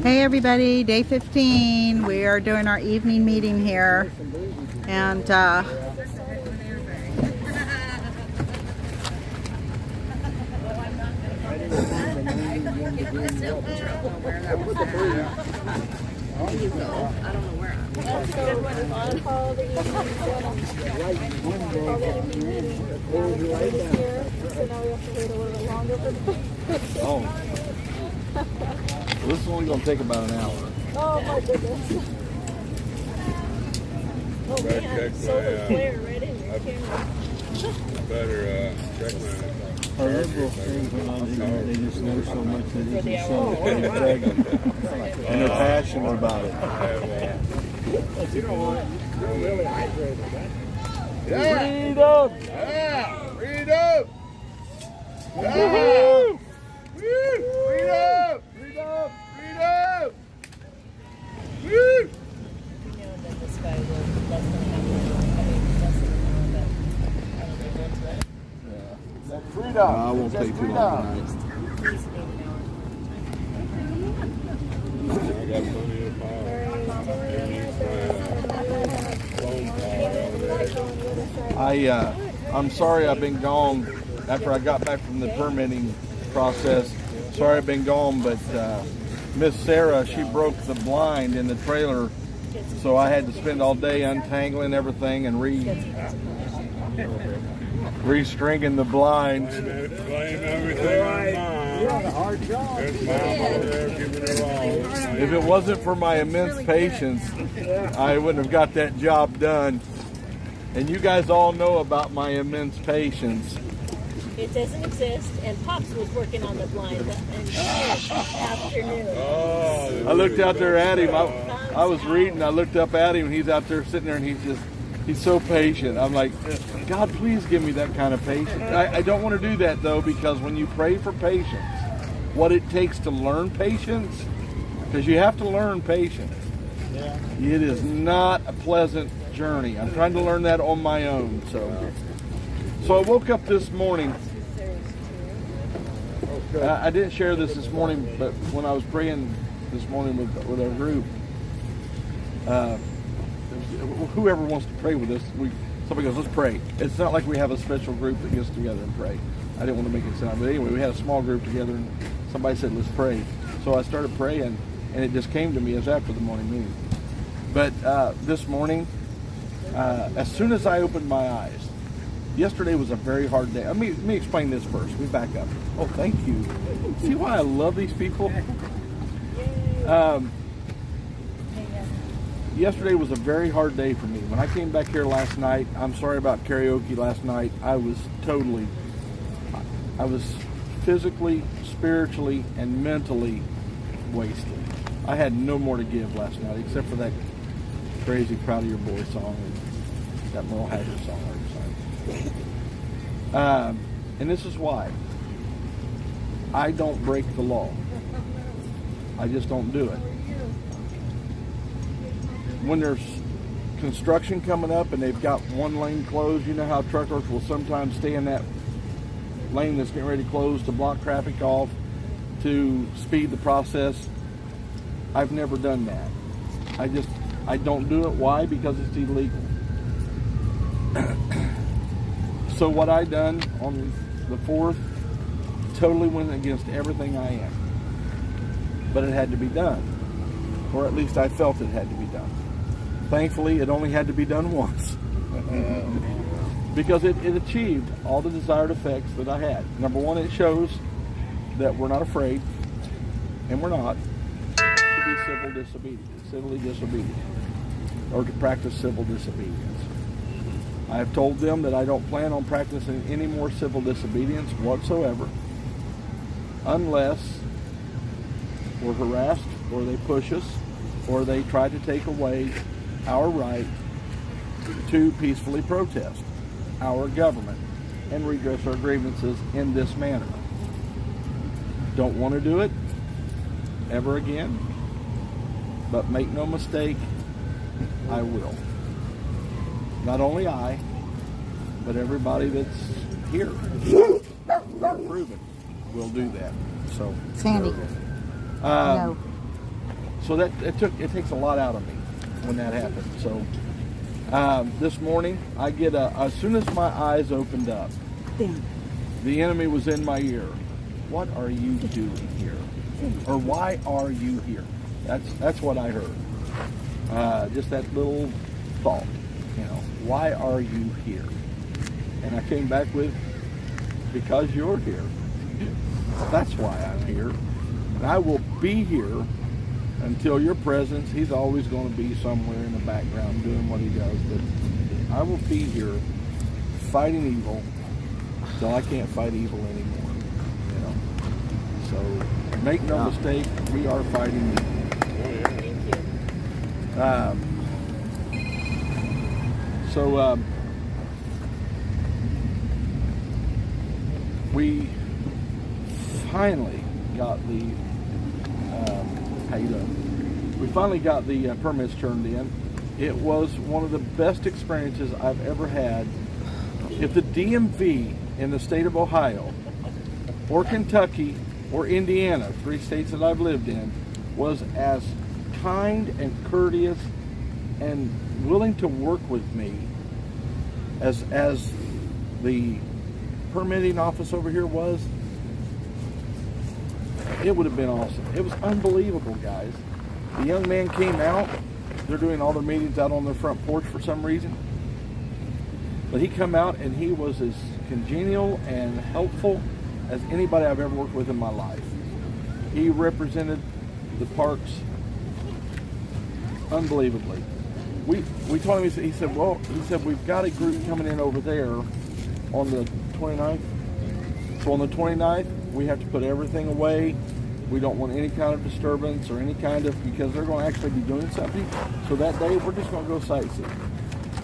Hey everybody, day 15. We are doing our evening meeting here. And Oh. This is only going to take about an hour. Oh my goodness. Oh man, solar flare right in your camera. Better check my Our liberal things went on here, they just know so much that it's just so pregnant. And they're passionate about it. You don't want you're really hydrated, man. Read up! Yeah! Read up! Yeah! Woo! Read up! Read up! Read up! Woo! You know that this guy will less than an hour. I mean, less than an hour, but I don't know what's that. That's freedom. I won't take too long tonight. Please name I got plenty of I'm sorry I've been gone after I got back from the permitting process. Sorry I've been gone, but Miss Sarah, she broke the blind in the trailer, so I had to spend all day untangling everything and restringing the blinds. Blame everything on Mom. You're on a hard job. There's Mom over there giving it all. If it wasn't for my immense patience, I wouldn't have got that job done. And you guys all know about my immense patience. It doesn't exist, and Pops was working on the blind afternoon. Oh, I looked out there at him. I was reading. I looked up at him, and he's out there sitting there, and he's so patient. I'm like, God, please give me that kind of patience. I don't want to do that, though, because when you pray for patience, what it takes to learn patience, because you have to learn patience. It is not a pleasant journey. I'm trying to learn that on my own. So I woke up this morning. I didn't share this morning, but when I was praying this morning with our group, whoever wants to pray with us, somebody goes, let's pray. It's not like we have a special group that gets together and pray. I didn't want to make it sound, but anyway, we had a small group together, and somebody said, let's pray. So I started praying, and it just came to me as after the morning meeting. But this morning, as soon as I opened my eyes, yesterday was a very hard day. Let me explain this first. Let me back up. Oh, thank you. See why I love these people? Yesterday was a very hard day for me. When I came back here last night, I'm sorry about karaoke last night. I was physically, spiritually, and mentally wasted. I had no more to give last night except for that crazy Proud of Your Boy song and that Merle Haggard song I sang. And this is why. I don't break the law. I just don't do it. When there's construction coming up and they've got one lane closed, you know how truckers will sometimes stay in that lane that's getting ready to close to block traffic off to speed the process. I've never done that. I don't do it. Why? Because it's illegal. So what I done on the 4th totally went against everything I am. But it had to be done. Or at least I felt it had to be done. Thankfully, it only had to be done once. Because it achieved all the desired effects that I had. Number one, it shows that we're not afraid, and we're not, to be civilly disobedient, or to practice civil disobedience. I have told them that I don't plan on practicing any more civil disobedience whatsoever, unless we're harassed, or they push us, or they try to take away our right to peacefully protest our government and redress our grievances in this manner. Don't want to do it ever again, but make no mistake, I will. Not only I, but everybody that's here, proven, will do that. So, Sandy. No. So it takes a lot out of me when that happens. So this morning, I get as soon as my eyes opened up, the enemy was in my ear. What are you doing here? Or why are you here? That's what I heard. Just that little thought, why are you here? And I came back with, because you're here. That's why I'm here. And I will be here until your presence. He's always going to be somewhere in the background doing what he does. But I will be here fighting evil till I can't fight evil anymore. So make no mistake, we are fighting evil. Thank you. We finally got the we finally got the permits turned in. It was one of the best experiences I've ever had. If the DMV in the state of Ohio or Kentucky or Indiana, 3 states that I've lived in, was as kind and courteous and willing to work with me as the permitting office over here was, it would have been awesome. It was unbelievable, guys. The young man came out. They're doing all their meetings out on their front porch for some reason. But he come out and he was as congenial and helpful as anybody I've ever worked with in my life. He represented the parks unbelievably. We told him, he said, we've got a group coming in over there on the 29th. So on the 29th, we have to put everything away. We don't want any kind of disturbance or any kind of, because they're going to actually be doing something. So that day, we're just going to go sightseeing.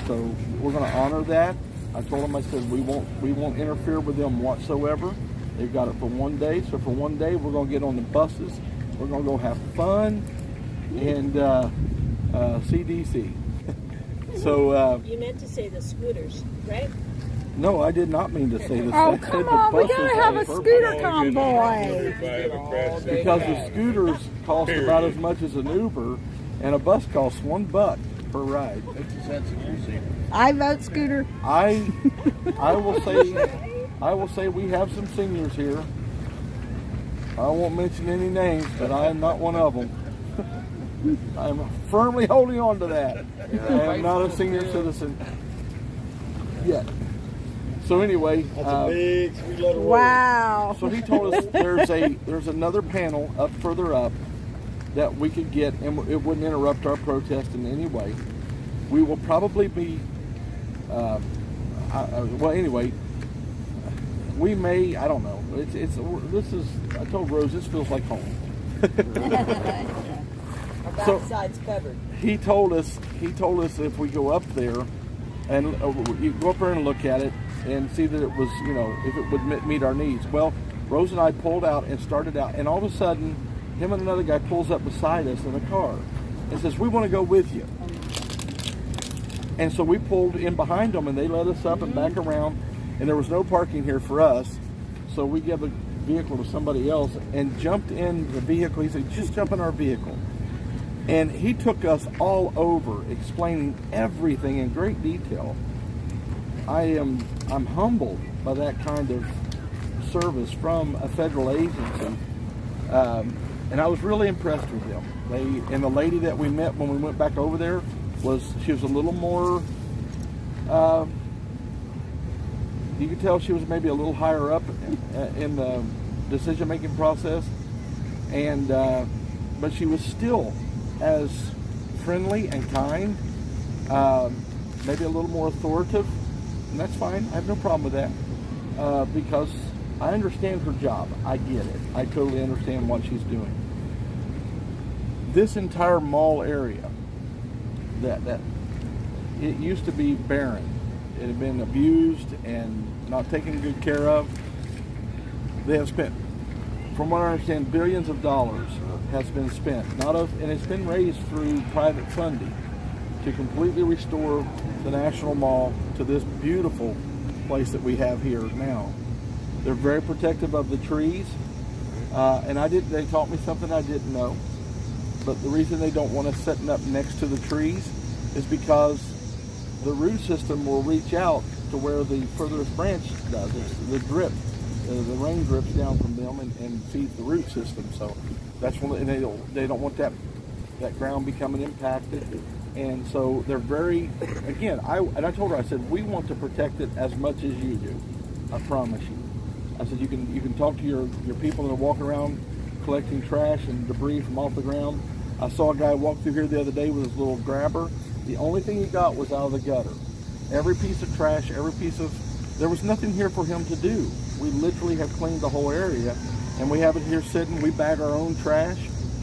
So we're going to honor that. I told them, I said, we won't interfere with them whatsoever. They've got it for one day. So for one day, we're going to get on the buses. We're going to go have fun and CDC. So you meant to say the scooters, right? no, I did not mean to say this. Oh, I said come the on, we buses gotta have a on purpose. scooter convoy. Because the scooters cost about as much as an Uber, and a bus costs $1 per ride. 50 cents a cruise. I vote scooter. I will say we have some seniors here. I won't mention any names, but I am not one of them. I'm firmly holding on to that. I am not a senior citizen yet. So anyway, Wow. so he told us there's another panel up further up that we could get, and it wouldn't interrupt our protest in any way. We will probably be, well, anyway, we may, I don't know. I told Rose, this feels like home. So Backside's covered. he told us if we go up there and you go up there and look at it and see that it was, if it would meet our needs. Well, Rose and I pulled out and started out, and all of a sudden, him and another guy pulls up beside us in a car and says, "We want to go with you." And so we pulled in behind them, and they let us up and back around, and there was no parking here for us. So we gave the vehicle to somebody else and jumped in the vehicle. He said, "Just jump in our vehicle." And he took us all over, explaining everything in great detail. I'm humbled by that kind of service from a federal agency, and I was really impressed with them. And the lady that we met when we went back over there she was a little more. You could tell she was maybe a little higher up in the decision-making process, and but she was still as friendly and kind, maybe a little more authoritative, and that's fine. I have no problem with that, because I understand her job. I get it. I totally understand what she's doing. This entire mall area, that it used to be barren. It had been abused and not taken good care of. They have spent, from what I understand, billions of dollars has been spent, and it's been raised through private funding to completely restore the National Mall to this beautiful place that we have here now. They're very protective of the trees, and they taught me something I didn't know. but the reason they don't want us setting up next to the trees is because the root system will reach out to where the furthest branch does. It's the drip, the rain drips down from them and feeds the root system. So that's one, and they don't want that ground becoming impacted. And so they're very, again, I told her, I said, we want to protect it as much as you do. I promise you. I said, you can talk to your people that are walking around collecting trash and debris from off the ground. I saw a guy walk through here the other day with his little grabber. The only thing he got was out of the gutter. Every piece of trash, there was nothing here for him to do. We literally have cleaned the whole area, and we have it here sitting. We bag our own trash.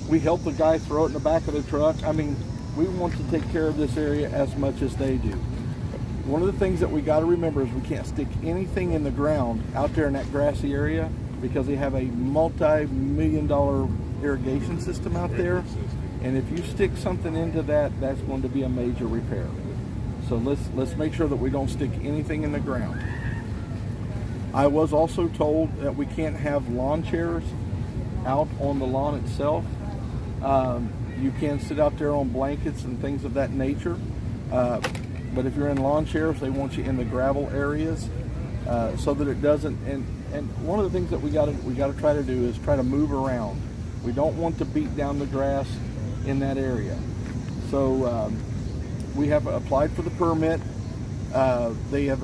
We help the guy throw it in the back of the truck. I mean, we want to take care of this area as much as they do. One of the things that we got to remember is we can't stick anything in the ground out there in that grassy area because they have a multi-million-dollar irrigation system out there. And if you stick something into that, that's going to be a major repair. So let's make sure that we don't stick anything in the ground. I was also told that we can't have lawn chairs out on the lawn itself. You can sit out there on blankets and things of that nature. But if you're in lawn chairs, they want you in the gravel areas so that it doesn't. And one of the things that we got to try to do is try to move around. We don't want to beat down the grass in that area. So we have applied for the permit. They have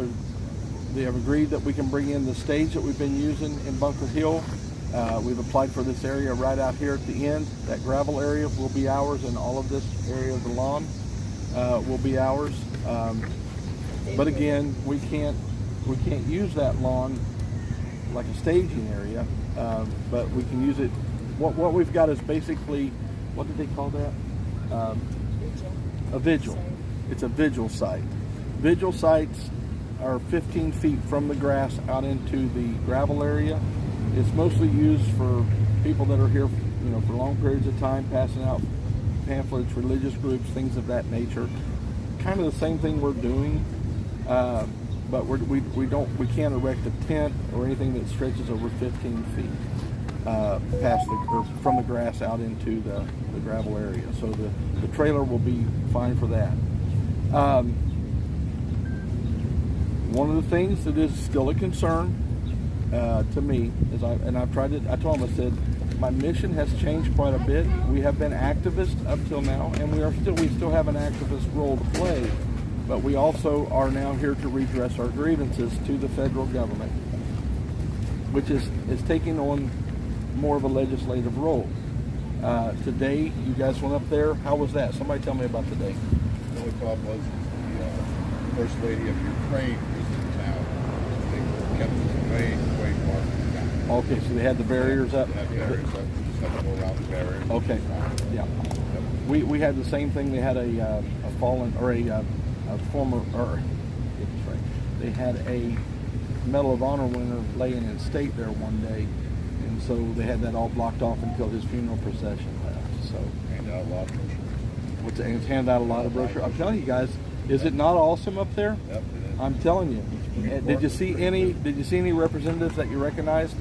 agreed that we can bring in the stage that we've been using in Bunker Hill. We've applied for this area right out here at the end. That gravel area will be ours, and all of this area of the lawn will be ours. But again, we can't use that lawn like a staging area, but we can use it. What we've got is basically, what did they call that? A vigil. It's a vigil site. Vigil sites are 15 feet from the grass out into the gravel area. It's mostly used for people that are here, for long periods of time, passing out pamphlets, religious groups, things of that nature. Kind of the same thing we're doing, but we can't erect a tent or anything that stretches over 15 feet from the grass out into the gravel area. So the trailer will be fine for that. One of the things that is still a concern to me is I told him, I said, my mission has changed quite a bit. We have been activists up till now, and we still have an activist role to play, but we also are now here to redress our grievances to the federal government, which is taking on more of a legislative role. Today, you guys went up there. How was that? Somebody tell me about the day. The only problem was the First Lady of Ukraine was in town. They kept us way far from the town. Okay, so they had the barriers up. They had barriers up. We just had to go around the barrier. Okay, yeah. We had the same thing. They had a fallen, or a former, or they had a Medal of Honor winner laying in state there one day, and so they had that all blocked off until his funeral procession left. So Hand out a lot of brochures. And hand out a lot of brochures. I'm telling you guys, is it not awesome up there? Yep, it is. I'm telling you. Did you see any representatives that you recognized?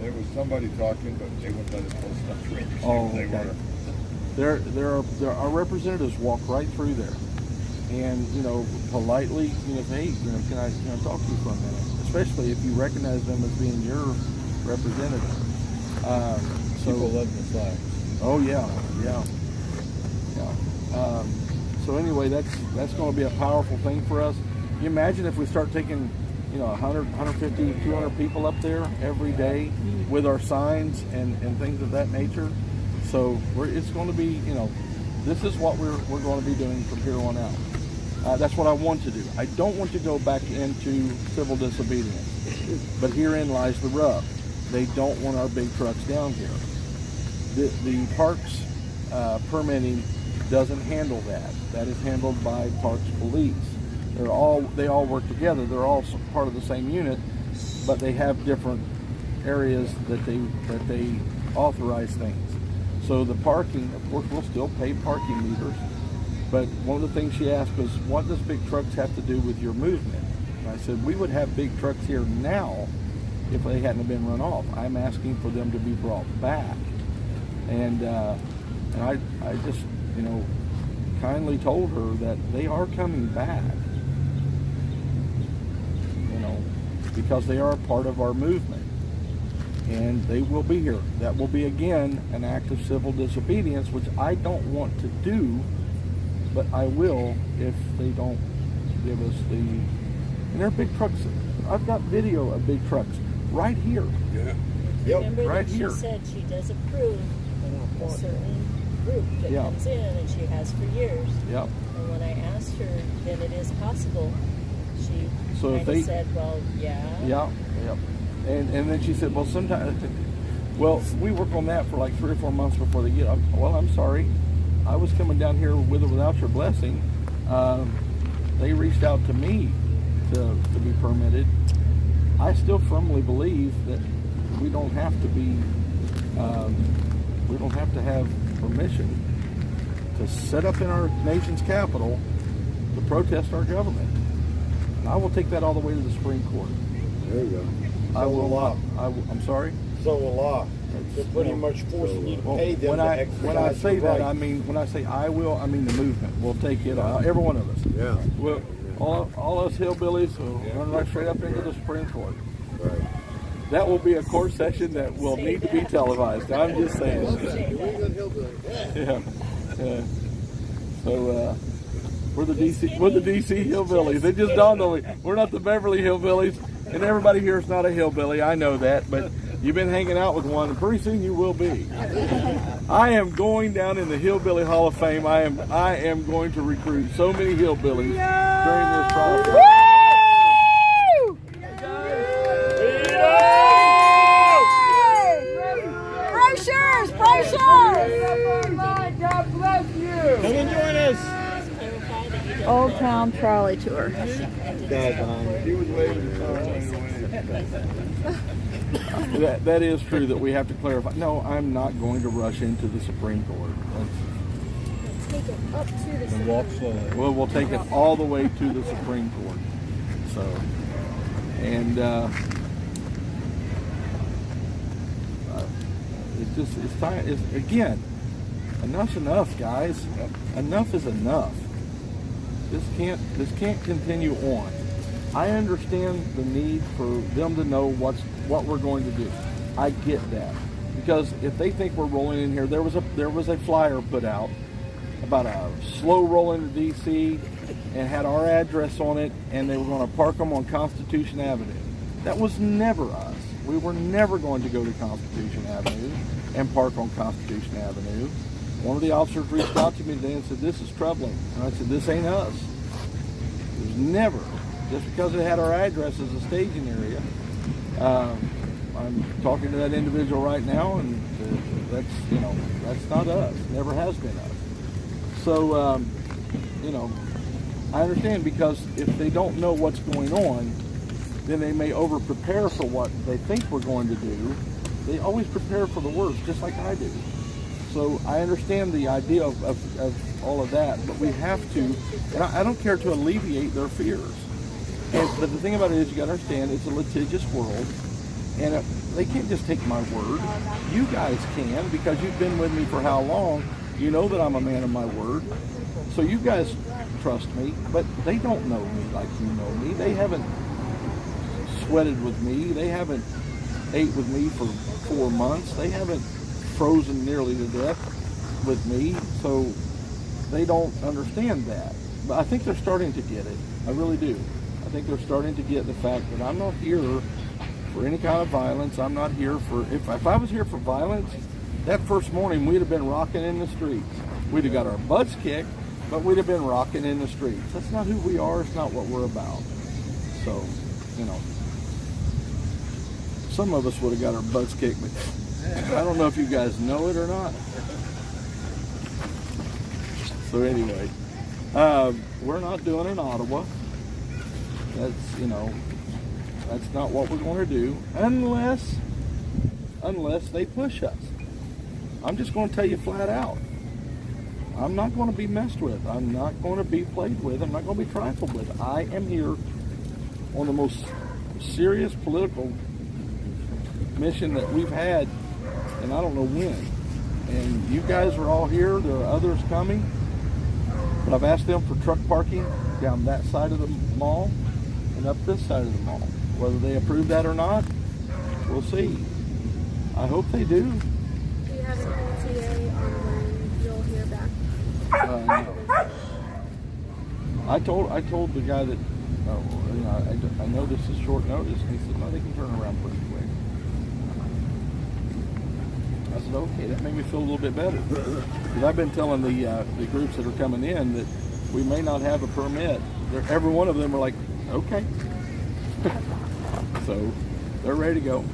There was somebody talking, but they wouldn't let us post stuff to register. Oh, They okay. were. Our representatives walk right through there, and politely, hey, can I talk to you for a minute? Especially if you recognize them as being your representative. People love the flag. Oh yeah. So anyway, that's going to be a powerful thing for us. Can you imagine if we start taking 100, 150, 200 people up there every day with our signs and things of that nature? So it's going to be, this is what we're going to be doing from here on out. That's what I want to do. I don't want to go back into civil disobedience. But herein lies the rub. They don't want our big trucks down here. The parks permitting doesn't handle that. That is handled by Parks Police. They all work together. They're all part of the same unit, but they have different areas that they authorize things. So the parking, of course, we'll still pay parking meters. But one of the things she asked was, what does big trucks have to do with your movement? And I said, we would have big trucks here now if they hadn't been run off. I'm asking for them to be brought back. And And I just, kindly told her that they are coming back, because they are a part of our movement. And they will be here. That will be, again, an act of civil disobedience, which I don't want to do, but I will if they don't give us the... And they're big trucks. I've got video of big trucks right here. Yeah. Remember Right that here. she said she does approve a certain group that Yeah. comes in, and she has for years. Yep. And when I asked her, then it is possible, she So if kind they- of said, well, yeah. Yeah, yep. And then she said, well, sometimes, well, we work on that for like 3 or 4 months before they get. Well, I'm sorry. I was coming down here with or without your blessing. They reached out to me to be permitted. I still firmly believe that we don't have to be, we don't have to have permission to set up in our nation's capital to protest our government. And I will take that all the way to the Supreme Court. There you go. I will not. I'm sorry. So a law. They're pretty much forcing you to Well, pay them when to I exercise say your that, right. I mean when I say I will, I mean the movement. We'll take it. Every one of us. Yeah. Well, all us hillbillies will run right straight up into the Supreme Court. Right. That will be a court session that will need to be televised. I'm just saying. Yeah. Yeah. So we're the DC hillbillies. It just dawned on me. We're not the Beverly hillbillies, and everybody here is not a hillbilly. I know that, but you've been hanging out with one, and pretty soon you will be. I am going down in the Hillbilly Hall of Fame. I am going to recruit so many hillbillies during this process. Brochures! God bless you. Come and join us. Clarify that you don't Old Town Trolley Tour. He was waving his arm. That is true that we have to clarify. No, I'm not going to rush into the Supreme Court. take it up to the And Supreme walk Court. slowly. Well, we'll take it all the way to the Supreme Court. So, and it's time. Again, enough's enough, guys. Enough is enough. This can't continue on. I understand the need for them to know what we're going to do. I get that, because if they think we're rolling in here, there was a flyer put out about a slow roll into DC and had our address on it, and they were going to park them on Constitution Avenue. That was never us. We were never going to go to Constitution Avenue and park on Constitution Avenue. One of the officers reached out to me today and said, "This is troubling." And I said, "This ain't us." It was never. Just because it had our address as a staging area. I'm talking to that individual right now, and that's not us. Never has been us. So, I understand, because if they don't know what's going on, then they may over-prepare for what they think we're going to do. They always prepare for the worst, just like I do. So I understand the idea of all of that, but we have to, and I don't care to alleviate their fears. But the thing about it is, you got to understand, it's a litigious world, and they can't just take my word. You guys can, because you've been with me for how long. You know that I'm a man of my word. So you guys trust me, but they don't know me like you know me. They haven't sweated with me. They haven't ate with me for 4 months. They haven't frozen nearly to death with me. So they don't understand that. But I think they're starting to get it. I really do. I think they're starting to get the fact that I'm not here for any kind of violence. I'm not here for, if I was here for violence, that first morning we'd have been rocking in the streets. We'd have got our butts kicked, but we'd have been rocking in the streets. That's not who we are. It's not what we're about. So, some of us would have got our butts kicked, but I don't know if you guys know it or not. So anyway, we're not doing in Ottawa. That's not what we're going to do unless they push us. I'm just going to tell you flat out. I'm not going to be messed with. I'm not going to be played with. I'm not going to be trifled with. I am here on the most serious political mission that we've had, and I don't know when. And you guys are all here. There are others coming. But I've asked them for truck parking down that side of the mall and up this side of the mall. Whether they approve that or not, we'll see. I hope they do. Do you have an ETA on when you'll hear back? No. I told the guy that, I know this is short notice, and he said, no, they can turn around pretty quick. I said, okay, that made me feel a little bit better. Because I've been telling the groups that are coming in that we may not have a permit. Every one of them are like, okay. So they're ready to go.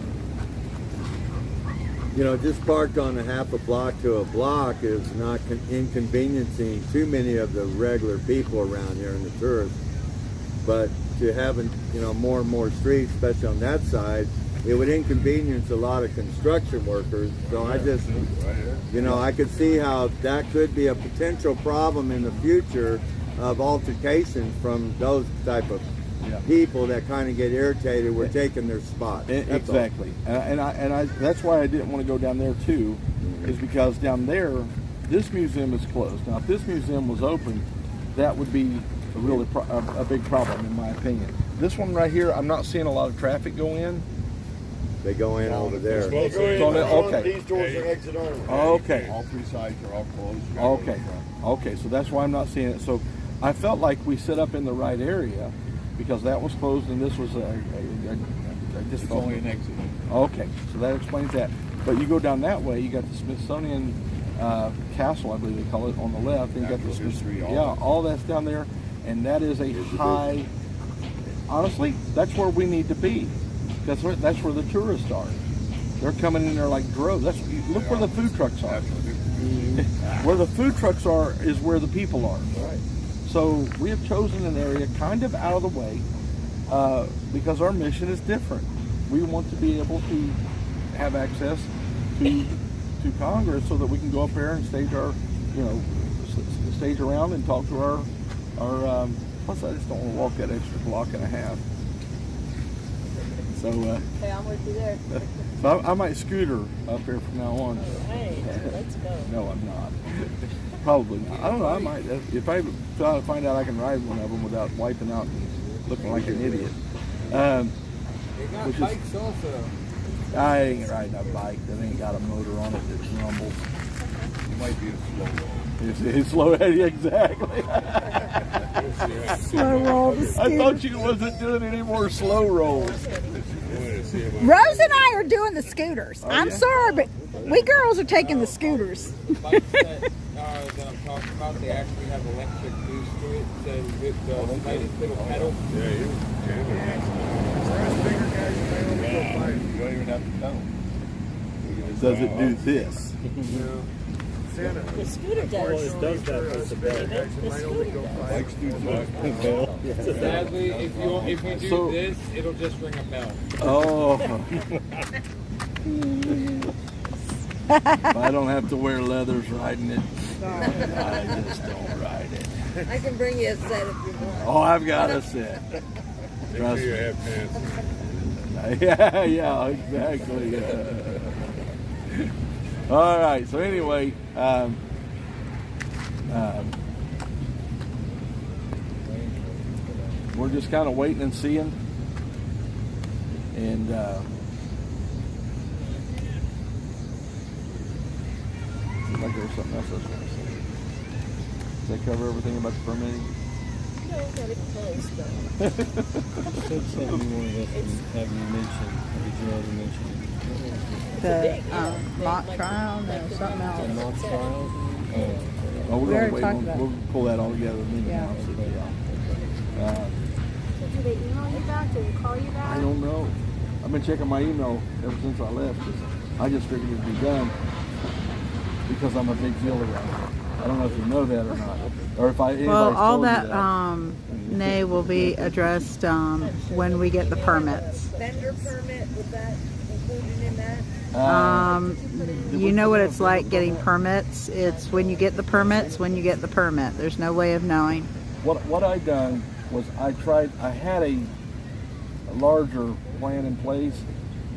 You know, just parked on a half a block to a block is not inconveniencing too many of the regular people around here and the tourists. But to having, more and more streets, especially on that side, it would inconvenience a lot of construction workers. So I just, I could see how that could be a potential problem in the future of altercations from those type of people that kind of get irritated. We're taking their spot. Exactly, and I that's why I didn't want to go down there too, is because down there, this museum is closed. Now, if this museum was open, that would be a really a big problem in my opinion. This one right here, I'm not seeing a lot of traffic go in. They go in over there. They go in Okay. These doors and exit only. Okay. All three sides are all closed. You gotta go to Okay. the front. Okay, so that's why I'm not seeing it. So I felt like we set up in the right area because that was closed and this was I just It's felt only an exit. Okay, so that explains that. But you go down that way, you got the Smithsonian Castle, I believe they call it, on the left. And you got the Natural history, all that's down there, and that is a high. Honestly, that's where we need to be. That's where the tourists are. They're coming in there like droves. Look where the food trucks are. Where the food trucks are is where the people are. Right. So we have chosen an area kind of out of the way because our mission is different. We want to be able to have access to Congress so that we can go up there and stage our, stage around and talk to our. Plus, I just don't want to walk that extra block and a half. So, Okay, I'm with you there. so I might scooter up here from now on. Hey, let's go. No, I'm not. Probably not. I don't know. I might. If I try to find out I can ride one of them without wiping out and looking like an idiot. Which is, also. I ain't riding a bike that ain't got a motor on it that rumbles. It might be a slow roll. It's slow. Exactly. Slow roll the I thought you wasn't doing any more slow rolls. Rose and I are doing the scooters. I'm sorry, but we girls are taking the scooters. Bikes that I'm talking about, they actually have electric boost to it, so with the slightest little pedal. Yeah, you can. You don't even have to pedal. Does it do this? The scooter does. does that. The scooter does. Bikes do too. Sadly, if you do So- this, it'll just ring a bell. Oh. I don't have to wear leathers riding it. I just don't ride it. I can bring you a set if you want. Oh, I've got a set. Make Trust sure you me. have pants. Yeah, exactly. All right. So anyway, we're just kind of waiting and seeing, and seems like there was something else I was going to say. Does that cover everything about the permitting? No, not even close, though. Said something you wanted us to have you mention. Did you already mention it? The mock trial, no, something The else. mock trial? Oh, We we're already going to talked wait. about We'll pull that all together and then Yeah. announce it. So do they email you back? Do they call you back? I don't know. I've been checking my email ever since I left. 'Cause I just figured it'd be done because I'm a big deal around here. I don't know if you know that or not, or if anybody's Well, all told you that nay will be addressed when we get the permits. Vendor permit, was that included in that? You know what it's like getting permits. It's when you get the permits, when you get the permit. There's no way of knowing. What I done was I had a larger plan in place,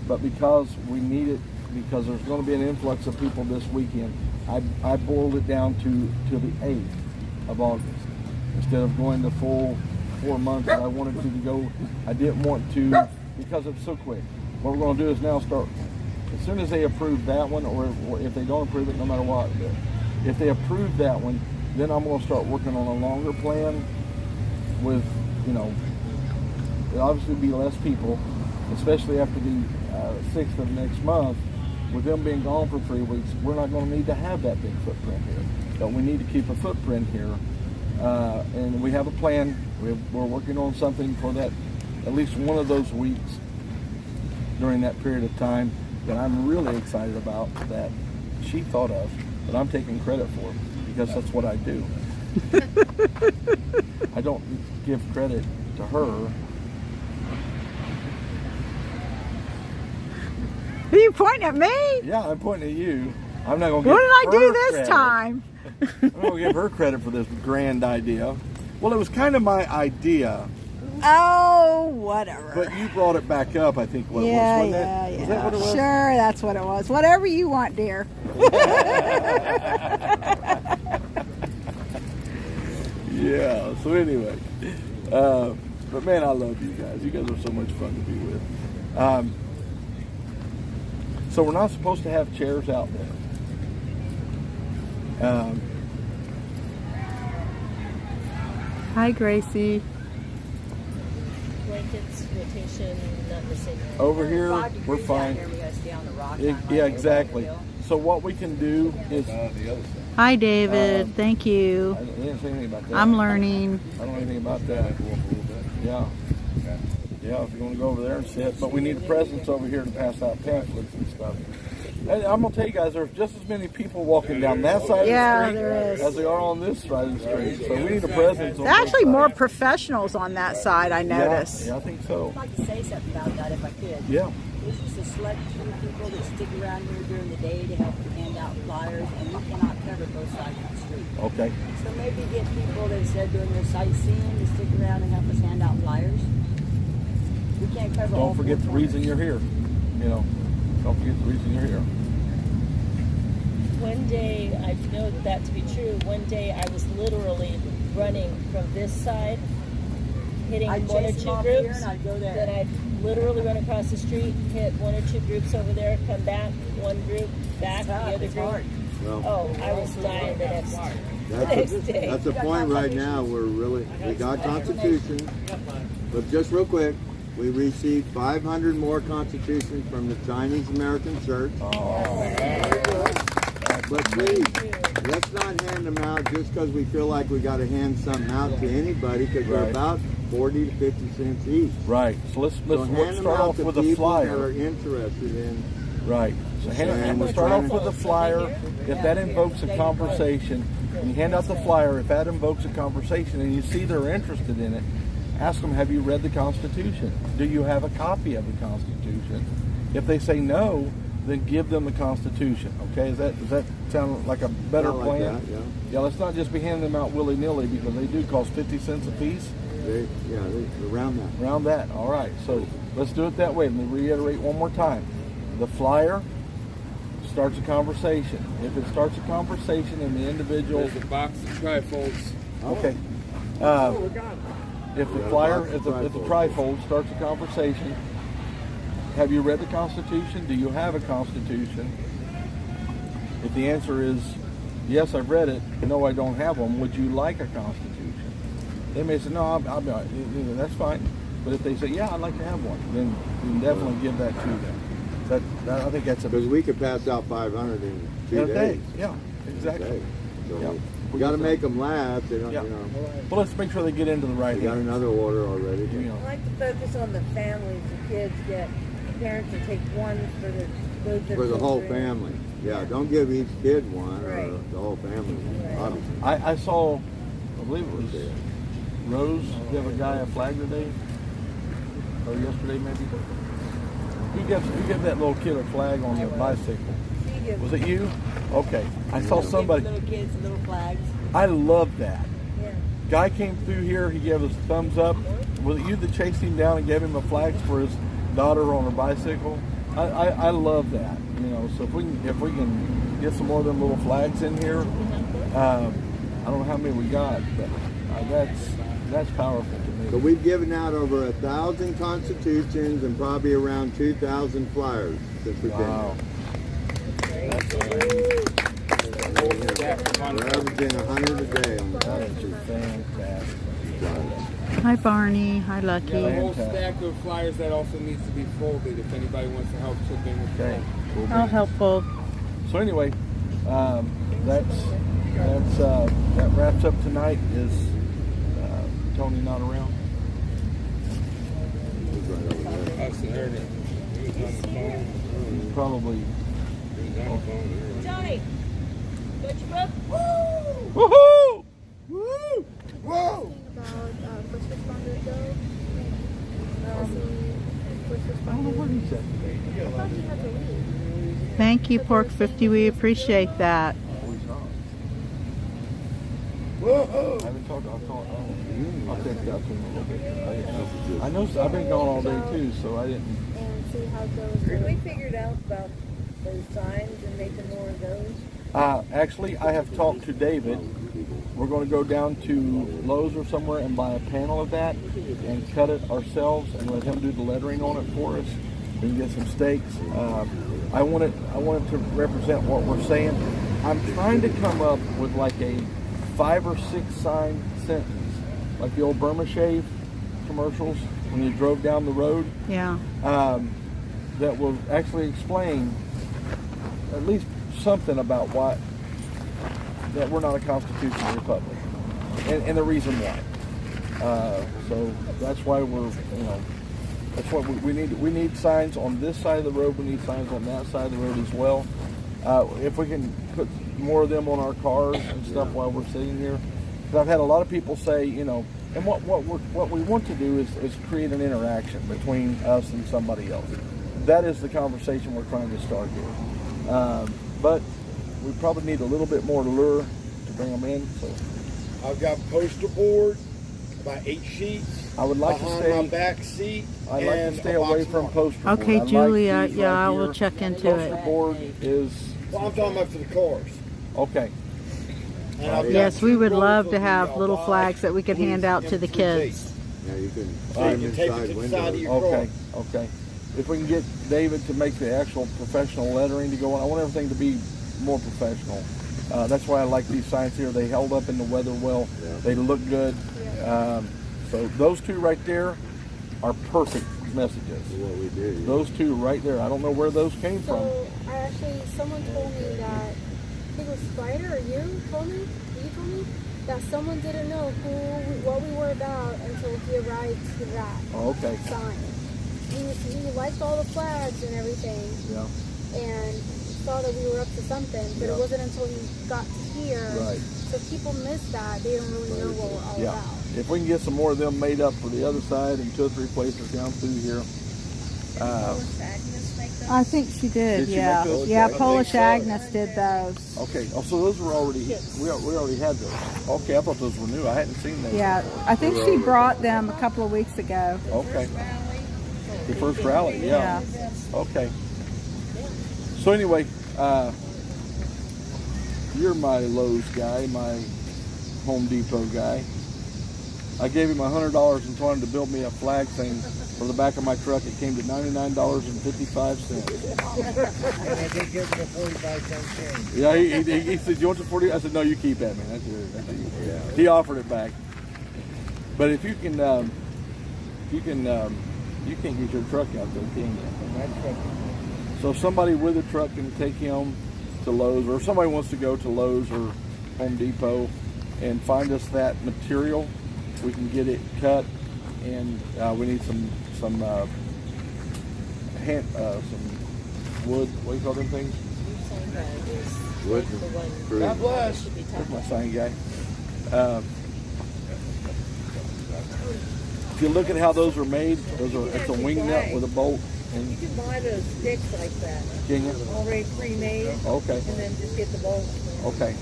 but because we needed because there's going to be an influx of people this weekend, I boiled it down to the 8th of August instead of going the full 4 months that I wanted to go. I didn't want to because it's so quick. What we're going to do is now start, as soon as they approve that one, or if they don't approve it, no matter what, if they approve that one, then I'm going to start working on a longer plan with, you know, it'll obviously be less people, especially after the 6th of next month. With them being gone for 3 weeks, we're not going to need to have that big footprint here. But we need to keep a footprint here. And we have a plan. We're working on something for that, at least one of those weeks during that period of time that I'm really excited about, that she thought of, that I'm taking credit for, because that's what I do. I don't give credit to her. Are you pointing at me? Yeah, I'm pointing at you. I'm not going to give What did I her do this credit. time? I'm going to give her credit for this grand idea. Well, it was kind of my idea, Oh, whatever. but you brought it back up, I think, what Yeah, it was, wasn't yeah, it? yeah. Was that what it was? Sure, that's what it was. Whatever you want, dear. Yeah, so anyway. But man, I love you guys. You guys are so much fun to be with. So we're not supposed to have chairs out there. Hi, Gracie. Blankets, rotation, not missing. Over here, we're fine. Yeah, exactly. So what we can do is, The other side. Hi, David. Thank you. I didn't say anything about that. I'm learning. I don't know anything about that. Go up a little bit. Yeah. Okay. Yeah, if you want to go over there and sit. But we need presents over here to pass out pamphlets and stuff. And I'm going to tell you guys, there's just as many people walking down that side Yeah, of the there street is. as there are on this side of the street. So we need a presence on There's actually both more sides. professionals on that side, I notice. Yeah, I think so. I'd like to say something about that if I could. Yeah. There's just a select few people that stick around here during the day to help hand out flyers, and we cannot cover both sides of the street. Okay. So maybe get people that said during their sightseeing to stick around and help us hand out flyers. We can't cover all Don't forget the four reason you're here. You know, don't forget the reason you're here. One day, I know that to be true. One day, I was literally running from this side, hitting I'd one or chase them two off here groups. and I'd go there. Then I'd literally run across the street, hit one or two groups over there, come back, one group, back, It's the tough, other it's group. hard. Well, Oh, I was dying the next day. that's the point right now. We got Constitution, but just real quick, we received 500 more Constitutions from the Chinese American Church. But please, let's not hand them out just because we feel like we got to hand something out to anybody, because they're Right. about 40 to 50 cents each. Right. So let's So hand them start out off to with a people that flyer. are interested in. Right. So we'll start off with a flyer. If that invokes a conversation, and you hand out the flyer, if that invokes a conversation and you see they're interested in it, ask them, have you read the Constitution? Do you have a copy of the Constitution? If they say no, then give them the Constitution. Okay? Does that sound like a better I like plan? that, yeah. Yeah, let's not just be handing them out willy-nilly, because they do cost 50 cents a piece. They around that. Around that. All right. So let's do it that way. Let me reiterate one more time. The flyer starts a conversation. If it starts a conversation and the individual, There's a box of trifolds. okay. If the flyer, if the trifold starts a conversation, have you read the Constitution? Do you have a Constitution? If the answer is yes, I've read it. No, I don't have one. Would you like a Constitution? They may say no, I'll be all right. That's fine. But if they say yeah, I'd like to have one, then definitely give that to them. I think that's a Because we could pass out 500 in 2 a day. days. Yeah, exactly. So Yeah. we got to make them laugh. They don't, Yeah. you know. Well, let's make sure they get into the right We got hands. another order already. You know. I like to focus on the families. The kids get parents to take one for both their For the whole children. family. Yeah, don't give each kid one, Right. or the whole family, obviously. I saw, I believe it was Rose, give a guy a flag today, or yesterday maybe. You give that little kid a flag on the bicycle. She gives Was it you? Okay. I saw somebody. Little kids, little flags. I love that. Yeah. Guy came through here. He gave us a thumbs up. Was it you that chased him down and gave him a flag for his daughter on her bicycle? I love that. You know, so if we can get some more of them little flags in here, I don't know how many we got, but that's powerful to me. So we've given out over 1,000 constitutions and probably around 2,000 flyers since we've been here. We're averaging 100 a day on the Fantastic. Hi, Barney. Hi, Lucky. Yeah, a whole stack of flyers that also needs to be folded if anybody wants to help chip in with that. How helpful. So anyway, that wraps up tonight. Is Tony not around? I heard it. He was on the phone. Probably. He was on the phone. Johnny, don't you book? Woohoo! Woo! Whoa! About first responders though. First I don't know what responders. he said. I thought he had to leave. Thank you, Pork 50. We appreciate that. Oh, he's not. Whoa! I haven't talked. I'll check it out to him a little bit. I know I've been gone all day too, so I didn't. And see how it goes. Have we figured out about those signs and making more of those? Actually, I have talked to David. We're going to go down to Lowe's or somewhere and buy a panel of that and cut it ourselves and let him do the lettering on it for us. We can get some stakes. I want it to represent what we're saying. I'm trying to come up with like a 5 or 6 sign sentence, like the old Burma Shave commercials when you drove down the road. Yeah. That will actually explain at least something about why that we're not a constitutional republic and the reason why. So that's why that's what we need. We need signs on this side of the road. We need signs on that side of the road as well. If we can put more of them on our cars and stuff while we're sitting here, because I've had a lot of people say, and what we want to do is create an interaction between us and somebody else. That is the conversation we're trying to start here. But we probably need a little bit more lure to bring them in. So I've got poster board, about 8 sheets. I would like to behind stay. my back seat. I'd like to stay away from poster board. Okay, I like Julia. these Yeah, right I will here. check into Poster it. board is Well, I'm talking about for the cars. okay. And I've got Yes, we 2 would rolls love of to the, have little Bosch flags that we could hand out to the M3 kids. Yeah, you can So put you them can take it inside to the side of windows. your car. Okay. If we can get David to make the actual professional lettering to go on, I want everything to be more professional. That's why I like these signs here. They held up in the weather well. Yeah. They look good. So those 2 right there are perfect messages. That's what we do. Yeah. Those 2 right there. I don't know where those came from. So someone told me that, I think it was Spider or you told me that someone didn't know what we were about until he arrived to that Okay. sign. He liked all the flags and everything Yeah. and saw that we were up to something, but Yeah. it wasn't until he got to here. Right. So if people missed that, they didn't really know what we're all Yeah. about. If we can get some more of them made up for the other side and 2 or 3 places down through here. I think she did. Did she Yeah. make those? Yeah. I Polish think so. Agnes did those. Okay. Oh, so those were already we already had those. Okay, I thought those were new. I hadn't seen those. Yeah. I think she brought them a couple of weeks ago. Okay. The first rally, yeah. Okay. So anyway, you're my Lowe's guy, my Home Depot guy. I gave him $100 and told him to build me a flag thing for the back of my truck. It came to $99.55. I did give him a 45-cent change. Yeah, he said, "You want the 40?" I said, "No, you keep that, man. That's yours." Yeah. He offered it back. But if you can, you can't get your truck out there, can you? So if somebody with a truck can take him to Lowe's, or if somebody wants to go to Lowe's or Home Depot and find us that material, we can get it cut, and we need some wood. What do you call them things? Wood. God bless. There's my sign guy. If you look at how those are made, it's a wing nut with a bolt. And You can buy those sticks like that, can you? already pre-made, Okay. and then just get the bolts. Okay.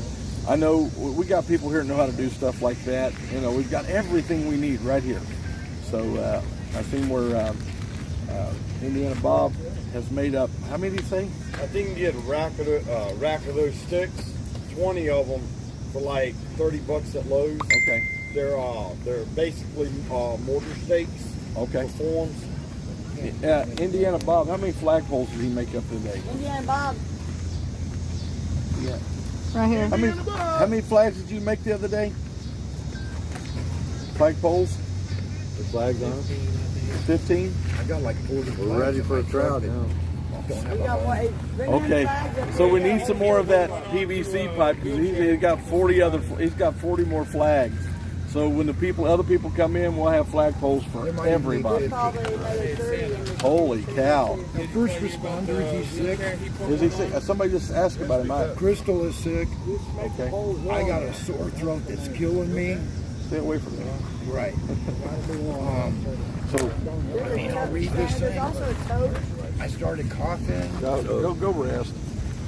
I know we got people here that know how to do stuff like that. We've got everything we need right here. So I seen where Indiana Bob has made up, how many do you say? I think you get a rack of those sticks, 20 of them for like $30 at Lowe's. Okay. They're basically mortar stakes. Okay. For forms. Indiana Bob, how many flagpoles did he make up today? Indiana Bob. Yeah. Right here. How many flags did you make the other day? Flagpoles? The flag's on. 15? I got like 40. We're ready for a crowd now. Okay, so we need some more of that PVC pipe because he's got 40 more flags. So when other people come in, we'll have flagpoles for everybody. Holy cow! The first responder, he's sick. Is he sick? Somebody just asked about him. Crystal is sick. Okay. I got a sore throat that's killing me. Stay away from me. Right. So, I'll read this thing. I started coughing. Go rest.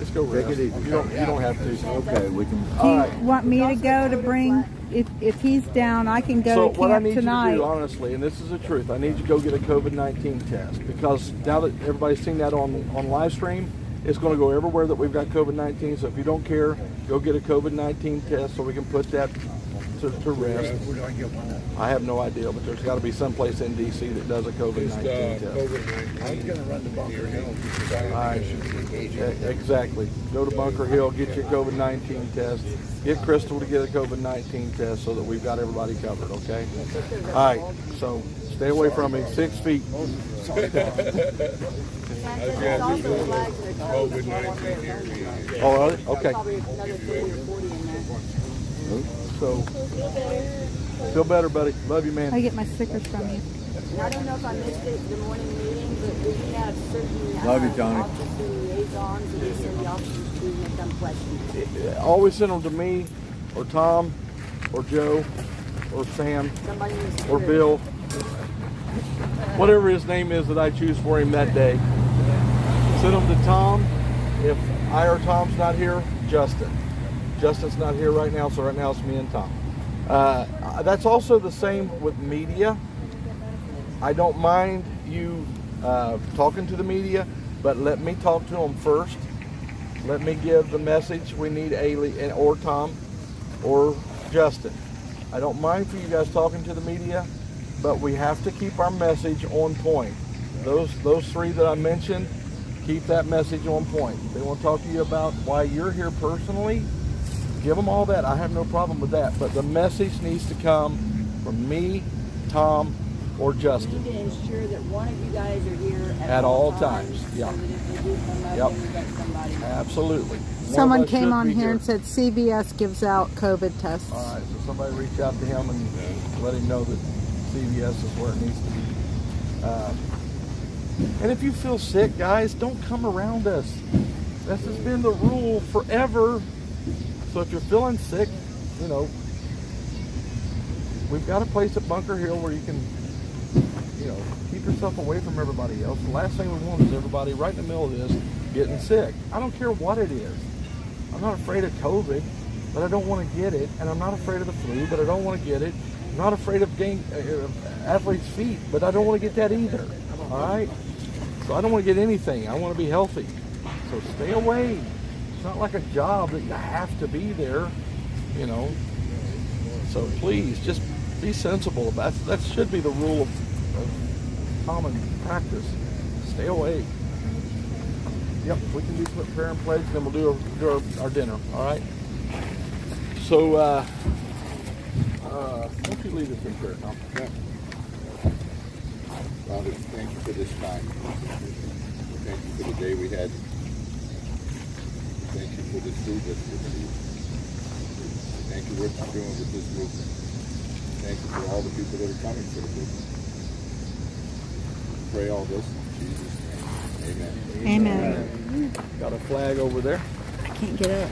Just go rest. Take it easy. You don't have to. Okay, we can. Do you want me to go to bring, if he's down, I can go to what I camp need tonight. you to do, honestly, and this is the truth, I need you to go get a COVID-19 test because now that everybody's seen that on live stream, it's going to go everywhere that we've got COVID-19. So if you don't care, go get a COVID-19 test so we can put that to rest. Where do I get one? I have no idea, but there's got to be some place in D.C. that does a COVID-19 test. I was going to run to Bunker Hill. Exactly. Go to Bunker Hill, get your COVID-19 test. Get Crystal to get a COVID-19 test so that we've got everybody covered, okay? All right, so stay away from me. 6 feet. Oh, are they? Okay. So, feel better, buddy. Love you, man. I get my stickers from you. I don't know if I missed it the morning meeting, but we have certain Love you, Tony. officer liaisons that we send the officers to make them questions. Always send them to me, or Tom, or Joe, or Sam, Somebody needs to or do it. Bill. Whatever his name is that I choose for him that day. Send them to Tom. If I or Tom's not here, Justin. Justin's not here right now, so right now it's me and Tom. That's also the same with media. I don't mind you talking to the media, but let me talk to them first. Let me give the message we need Ailey or Tom or Justin. I don't mind for you guys talking to the media, but we have to keep our message on point. Those three that I mentioned, keep that message on point. If they want to talk to you about why you're here personally, give them all that. I have no problem with that. But the message needs to come from me, Tom, or Justin. You need to ensure that one of you guys are here At all times. Yeah. So that if they do come up, Yep. then we got somebody. Absolutely. Someone One of us came should on be here and said CVS gives out COVID tests. All right, so somebody reach out to him and let him know that CVS is where it needs to be. And if you feel sick, guys, don't come around us. This has been the rule forever. So if you're feeling sick, you know, we've got a place at Bunker Hill where you can, you know, keep yourself away from everybody else. The last thing we want is everybody right in the middle of this getting sick. I don't care what it is. I'm not afraid of COVID, but I don't want to get it. And I'm not afraid of the flu, but I don't want to get it. I'm not afraid of athlete's feet, but I don't want to get that either. All right? So I don't want to get anything. I want to be healthy. So stay away. It's not like a job that you have to be there, you know. So please, just be sensible about it. That should be the rule of common practice. Stay away. Yep, we can do prayer and pledge, then we'll do our dinner, all right? So, won't you lead us in prayer, Tom? Yeah. Father, thank you for this time. Thank you for the day we had. Thank you for this food that's received. Thank you for what you're doing with this movement. Thank you for all the people that are coming for the movement. Pray all this in Jesus' name. Amen. Amen. Got a flag over there. I can't get up.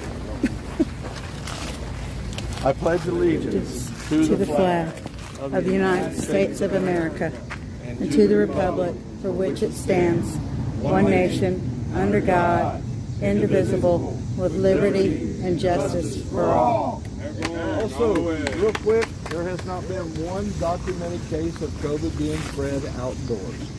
I pledge allegiance To the flag of the United States of America and to the republic for which it stands, one nation, under God, indivisible, with liberty and justice for all. Also, real quick, there has not been one documented case of COVID being spread outdoors.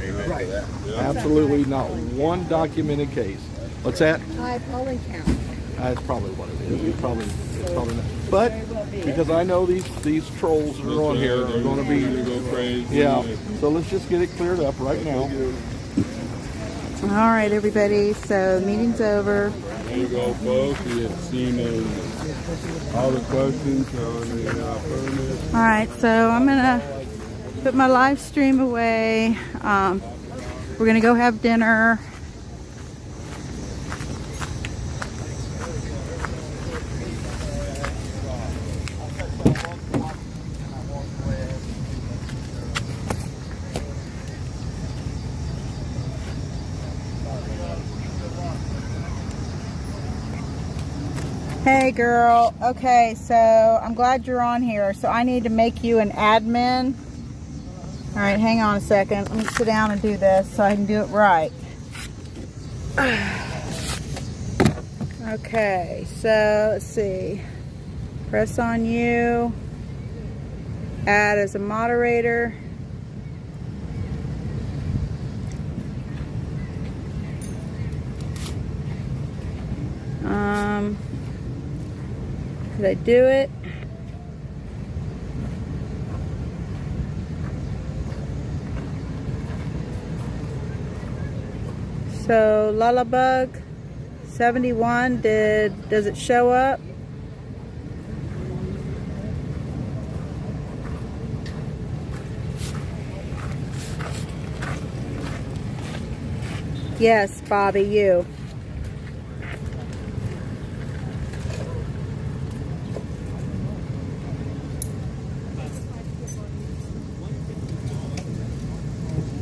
Amen to that. Absolutely not one documented case. What's that? I'll count. That's probably what it is. It's probably not. But because I know these trolls that are on here are going to be go crazy. yeah. So let's just get it cleared up right now. All right, everybody. So meeting's over. There you go, folks. We have seen all the questions on the permit. All right, so I'm gonna put my live stream away. We're gonna go have dinner. Hey girl, okay, so I'm glad you're on here. So I need to make you an admin. All right, hang on a second. Let me sit down and do this so I can do it right. Okay, so let's see. Press on you. Add as a moderator. Did I do it? So Lullabug 71, does it show up? Yes, Bobby, you.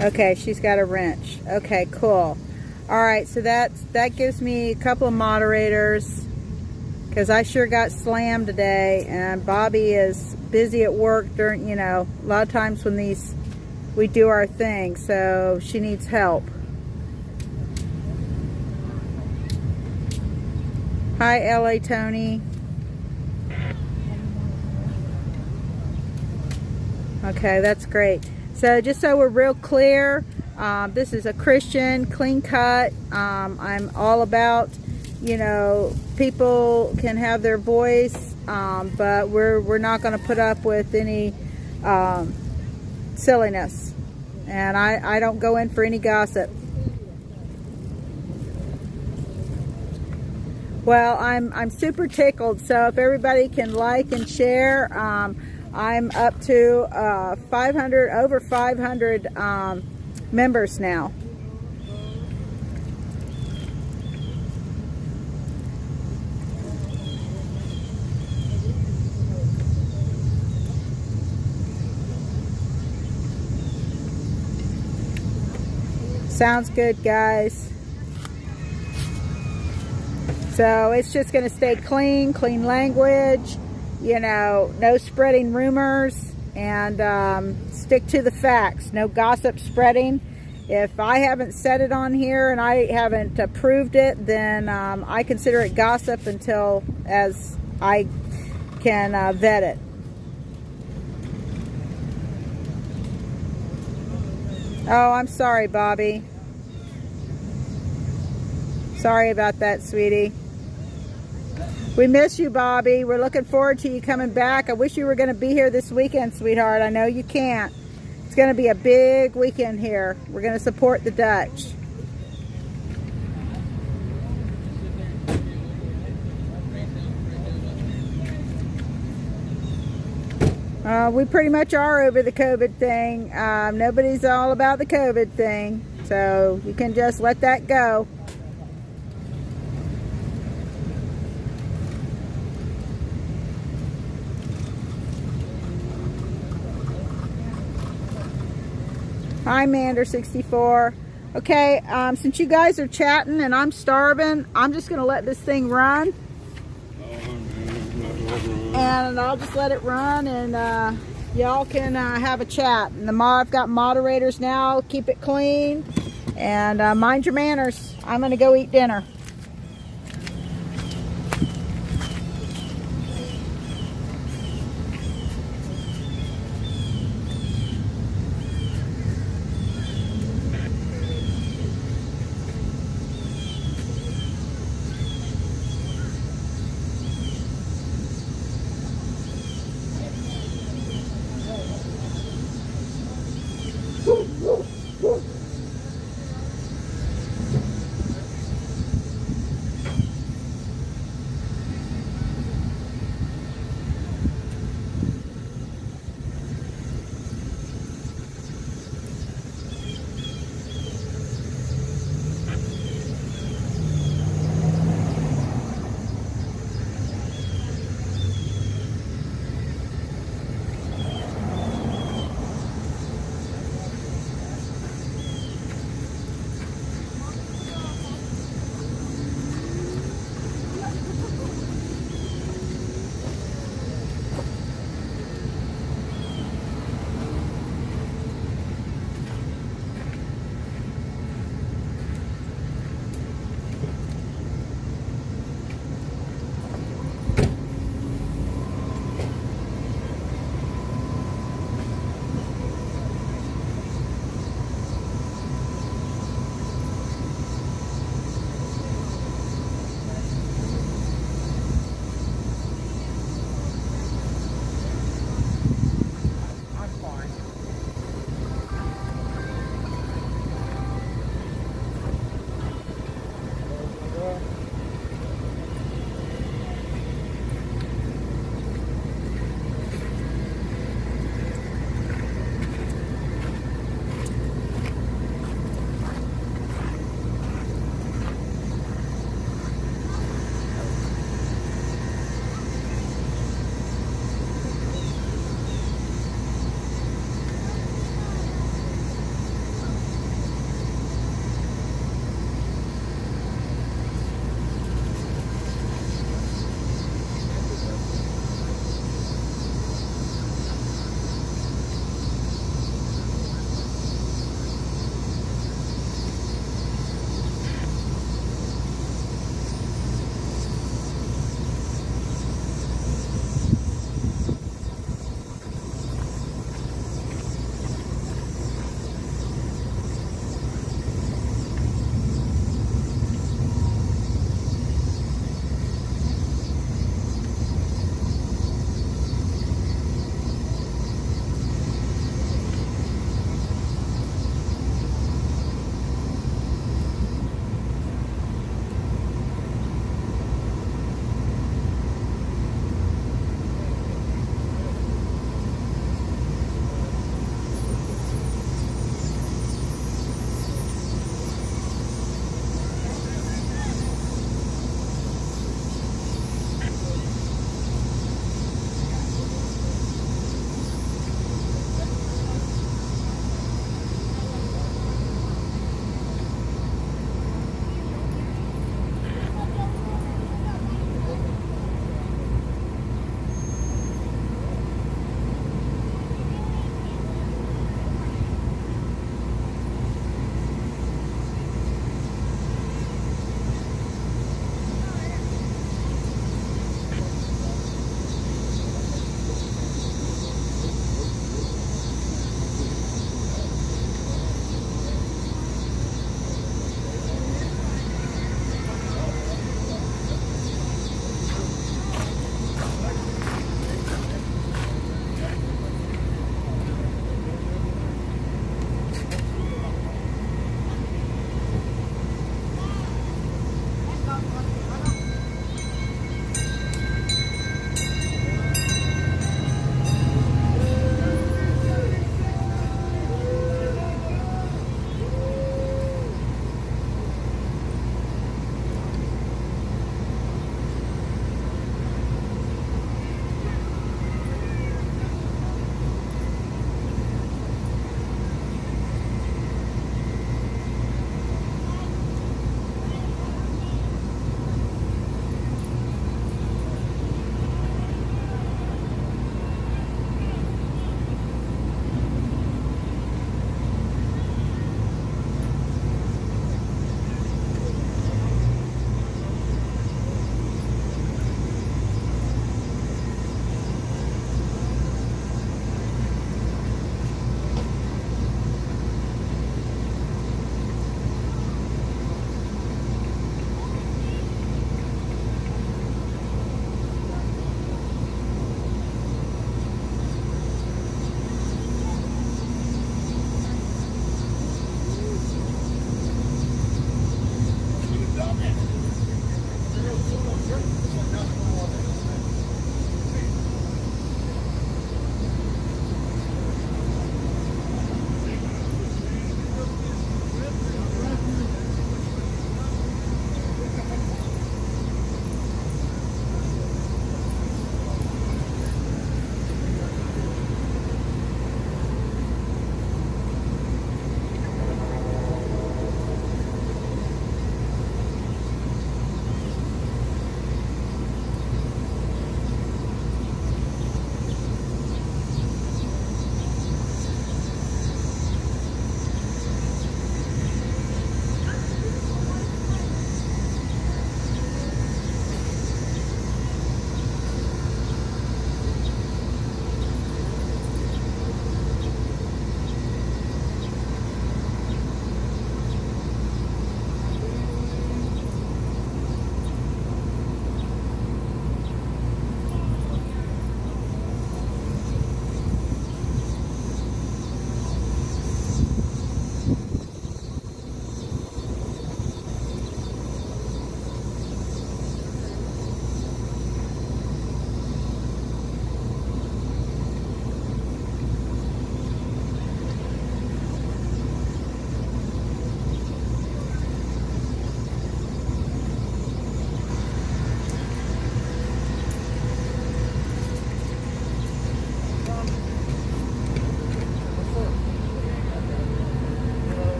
Okay, she's got a wrench. Okay, cool. All right, so that gives me a couple of moderators because I sure got slammed today, and Bobby is busy at work during, you know, a lot of times when we do our thing, so she needs help. Hi, LA Tony. Okay, that's great. So just so we're real clear, this is a Christian, clean cut. I'm all about, you know, people can have their voice, but we're not going to put up with any silliness. And I don't go in for any gossip. Well, I'm super tickled. So if everybody can like and share, I'm up to over 500 members now. Sounds good, guys. So it's just going to stay clean language. You know, no spreading rumors, and stick to the facts. No gossip spreading. If I haven't said it on here and I haven't approved it, then I consider it gossip until as I can vet it. Oh, I'm sorry, Bobby. Sorry about that, sweetie. We miss you, Bobby. We're looking forward to you coming back. I wish you were going to be here this weekend, sweetheart. I know you can't. It's going to be a big weekend here. We're going to support the Dutch. We pretty much are over the COVID thing. Nobody's all about the COVID thing. So you can just let that go. Hi, Mander64. Okay, since you guys are chatting and I'm starving, I'm just going to let this thing run. And I'll just let it run, and y'all can have a chat. And I've got moderators now. Keep it clean. And mind your manners. I'm going to go eat dinner.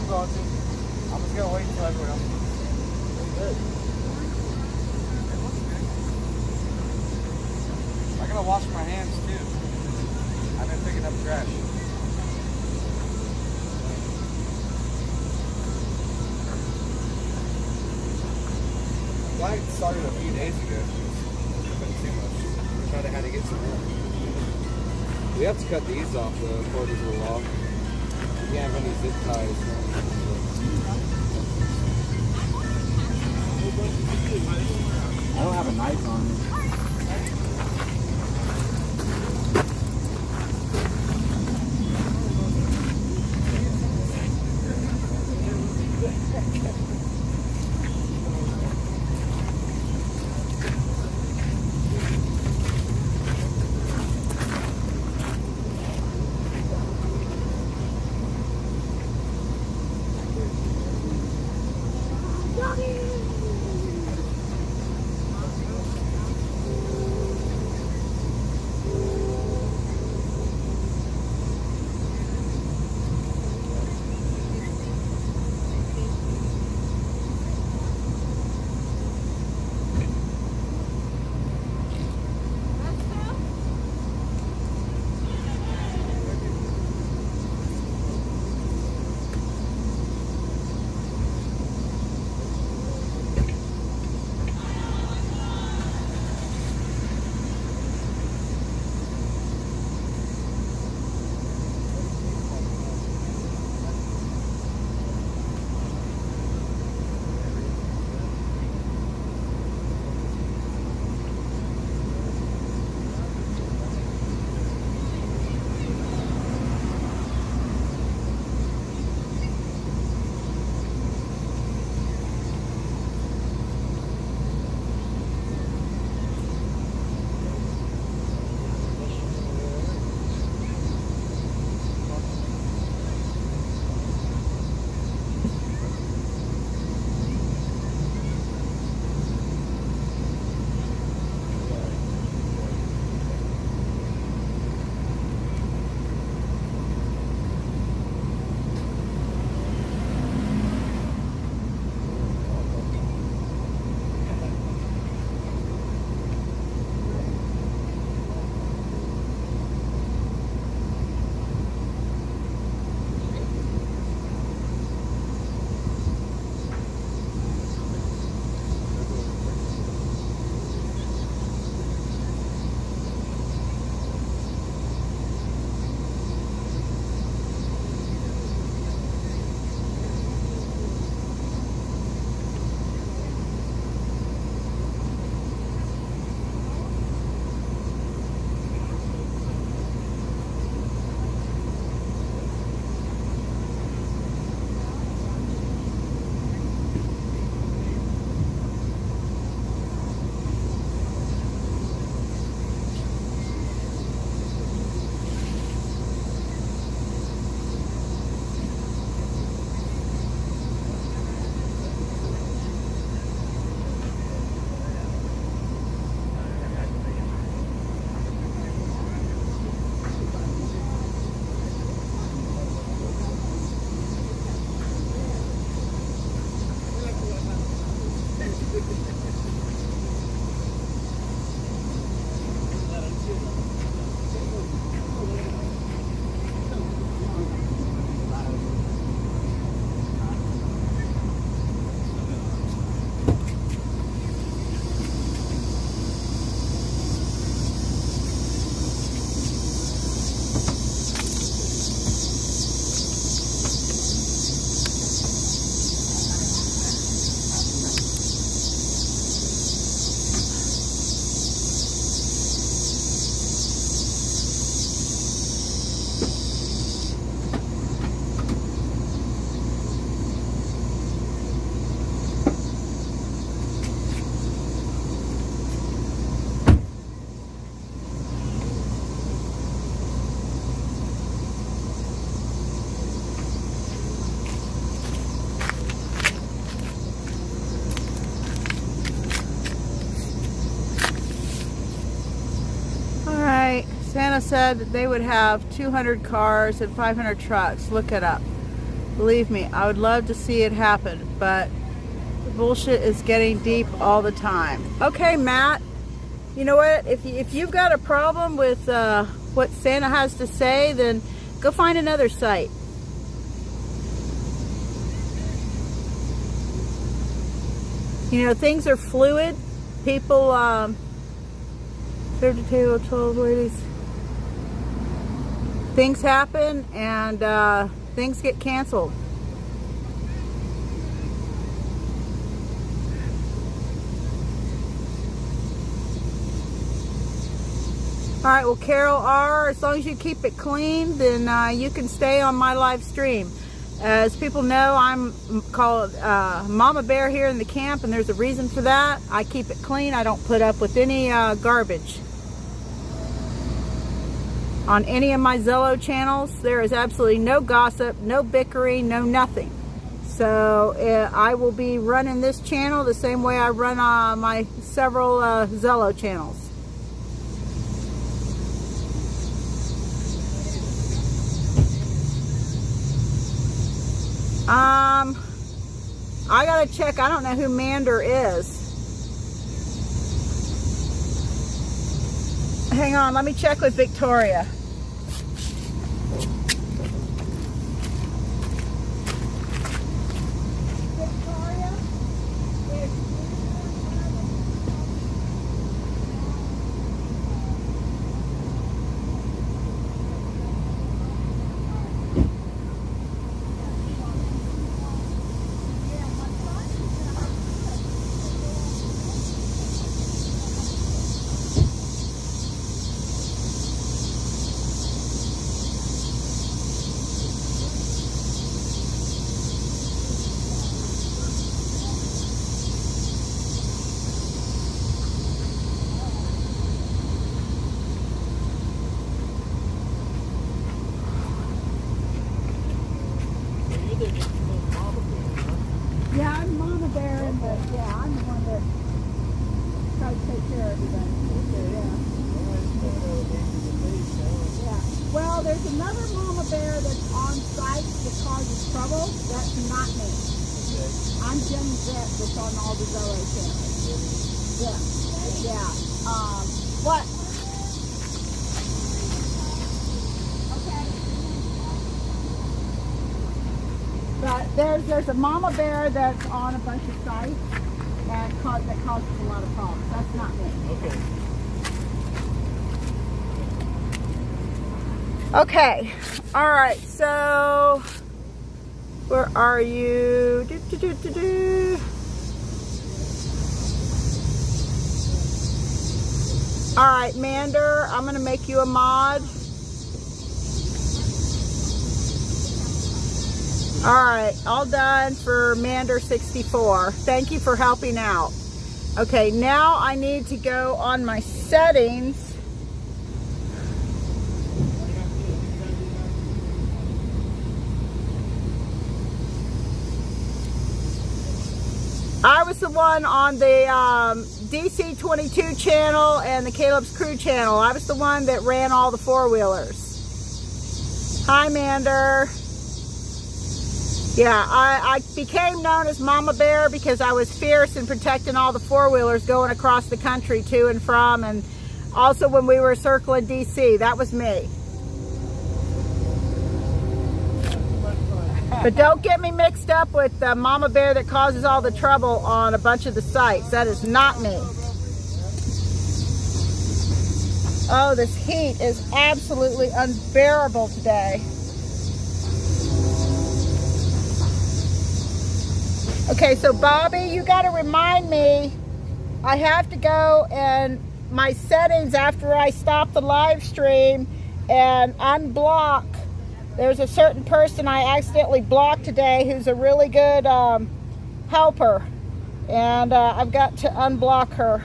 I'm going to. I'm just gonna wait until everyone else. Good. I gotta wash my hands too. I've been picking up trash. Light started a few days ago. It wasn't too much. I thought I had to get some more. We have to cut these off though, according to the law. We can't have any zip ties. I don't have a knife on me. Santa said that they would have 200 cars and 500 trucks. Look it up. Believe me, I would love to see it happen, but the bullshit is getting deep all the time. Okay, Matt, you know what? If you've got a problem with what Santa has to say, then go find another site. You know, things are fluid. People, serve the table, 12 ladies. Things happen and things get canceled. All right, well, Carol R., as long as you keep it clean, then you can stay on my live stream. As people know, I'm called Mama Bear here in the camp, and there's a reason for that. I keep it clean. I don't put up with any garbage. On any of my Zello channels, there is absolutely no gossip, no bickering, no nothing. So I will be running this channel the same way I run my several Zello channels. I gotta check. I don't know who Mander is. Hang on, let me check with Victoria. Yeah, I'm Mama Bear, but yeah, I'm the one that tries to take care of everybody. Yeah. Well, there's another Mama Bear that's on site that causes trouble. That's not me. I'm Jen Zett that's on all the Zello channels. Yeah. Yeah. What? But there's a Mama Bear that's on a bunch of sites and that causes a lot of problems. That's not me. Okay. All right. So where are you? All right, Mander. I'm gonna make you a mod. All right, all done for Mander 64. Thank you for helping out. Okay, now I need to go on my settings. I was the one on the DC 22 channel and the Caleb's Crew channel. I was the one that ran all the four-wheelers. Hi, Mander. Yeah, I became known as Mama Bear because I was fierce in protecting all the four-wheelers going across the country to and from, and also when we were circling DC. That was me. But don't get me mixed up with the Mama Bear that causes all the trouble on a bunch of the sites. That is not me. Oh, this heat is absolutely unbearable today. Okay, so Bobby, you got to remind me, I have to go and my settings after I stop the live stream and unblock. There's a certain person I accidentally blocked today who's a really good helper, and I've got to unblock her.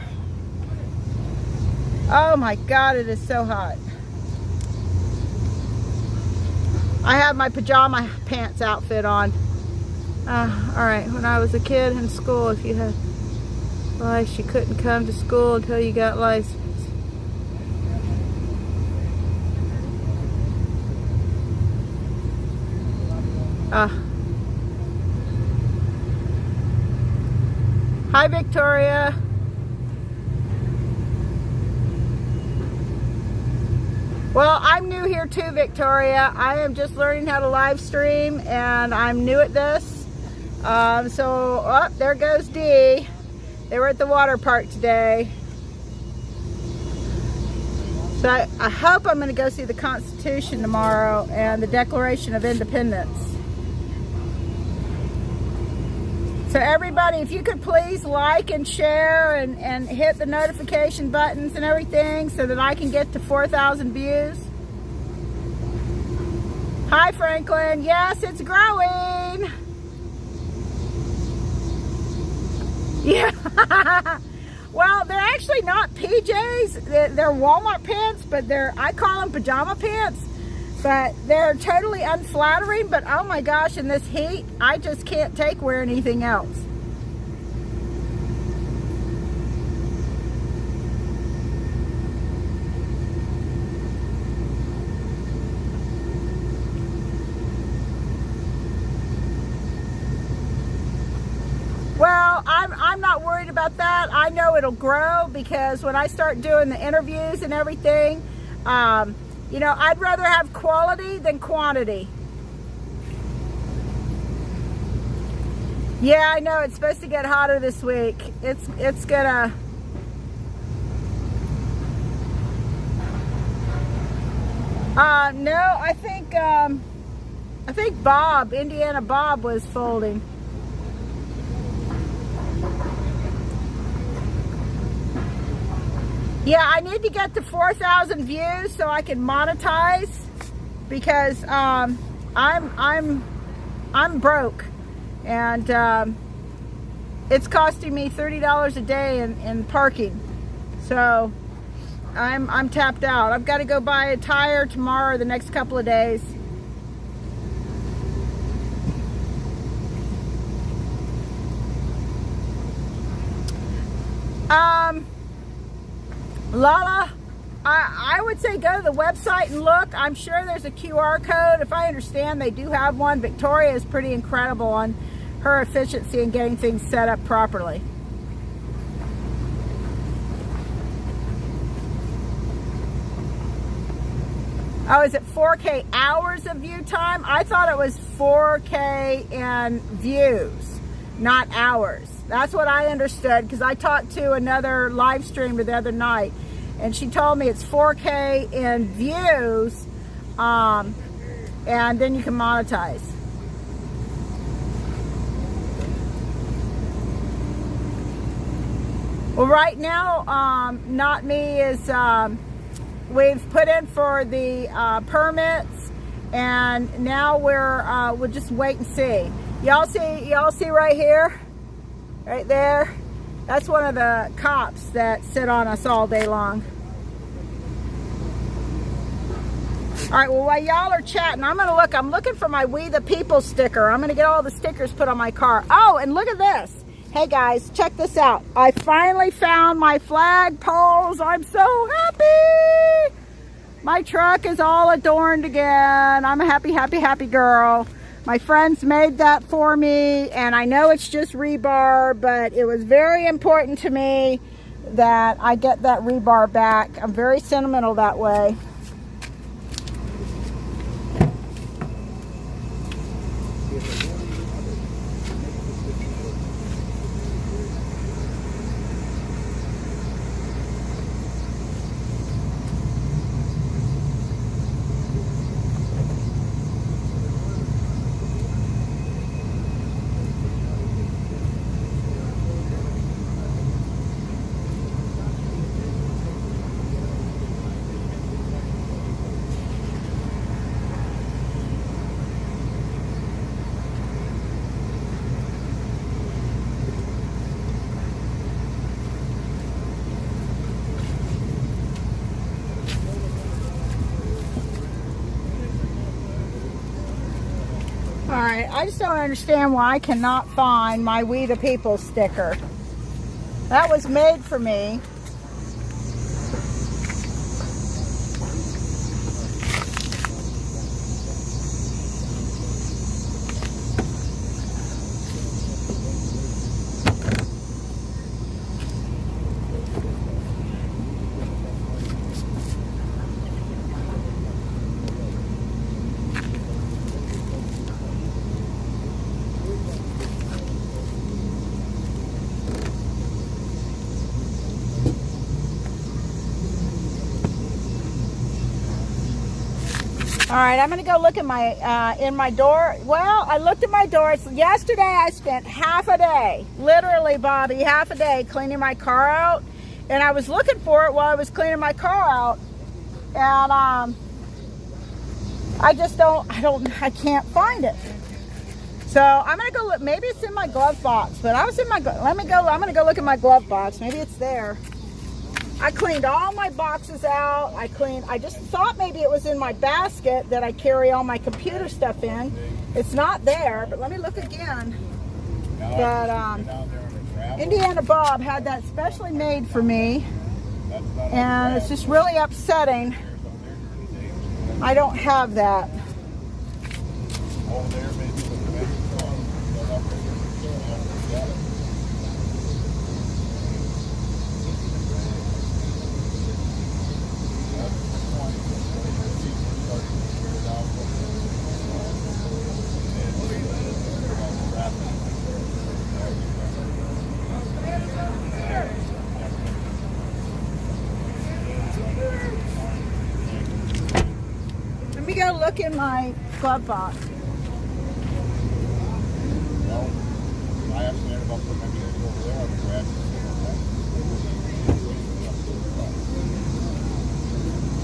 Oh my God, it is so hot. I have my pajama pants outfit on. All right, when I was a kid in school, if you had license, you couldn't come to school until you got license. Hi, Victoria. Well, I'm new here too, Victoria. I am just learning how to live stream, and I'm new at this. Oh, there goes Dee. They were at the water park today. So I hope I'm going to go see the Constitution tomorrow and the Declaration of Independence. So everybody, if you could please like and share and hit the notification buttons and everything so that I can get to 4,000 views. Hi, Franklin. Yes, it's growing. Yeah. Well, they're actually not PJs. They're Walmart pants, but I call them pajama pants. But they're totally unflattering. But oh my gosh, in this heat, I just can't take wearing anything else. Well, I'm not worried about that. I know it'll grow because when I start doing the interviews and everything, you know, I'd rather have quality than quantity. Yeah, I know it's supposed to get hotter this week. It's gonna. No, I think Bob, Indiana Bob, was folding. Yeah, I need to get to 4,000 views so I can monetize because I'm broke, and it's costing me $30 a day in parking. So I'm tapped out. I've got to go buy a tire tomorrow or the next couple of days. Lala, I would say go to the website and look. I'm sure there's a QR code. If I understand, they do have one. Victoria is pretty incredible on her efficiency in getting things set up properly. Oh, is it 4K hours of view time? I thought it was 4K in views, not hours. That's what I understood, because I talked to another live streamer the other night, and she told me it's 4K in views, and then you can monetize. Well, right now, Not Me is, we've put in for the permits, and now we'll just wait and see. Y'all see right here? Right there, that's one of the cops that sit on us all day long. All right, well, while y'all are chatting, I'm looking for my We the People sticker. I'm gonna get all the stickers put on my car. Oh, and look at this. Hey guys, check this out. I finally found my flag poles. I'm so happy. My truck is all adorned again. I'm a happy, happy, happy girl. My friends made that for me, and I know it's just rebar, but it was very important to me that I get that rebar back. I'm very sentimental that way. Alright, I just don't understand why I cannot find my We the People sticker. That was made for me. All right, I'm gonna go look at my in my door. Well, I looked at my doors yesterday. I spent half a day, literally, Bobby, half a day cleaning my car out, and I was looking for it while I was cleaning my car out, and I can't find it. So I'm gonna go look. Maybe it's in my glove box, but I was in my. I'm gonna go look in my glove box. Maybe it's there. I cleaned all my boxes out. I just thought maybe it was in my basket that I carry all my computer stuff in. It's not there, but let me look again. But Indiana Bob had that specially made for me, and it's just really upsetting. I don't have that. Let me go look in my glove box. I asked Ned about putting maybe over there on the grass.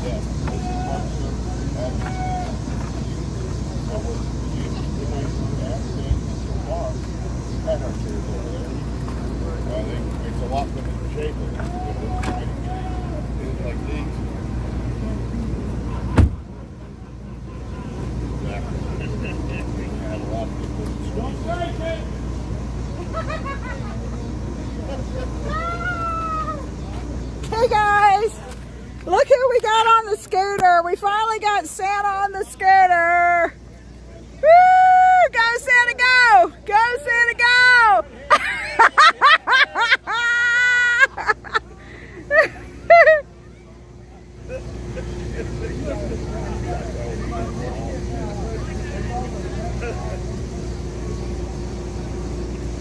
Yeah, it's a lot different shape. It's like these. I have a lot of people. Hey guys, look who we got on the scooter. We finally got Santa on the scooter. Woo! Go Santa, go! Go Santa, go!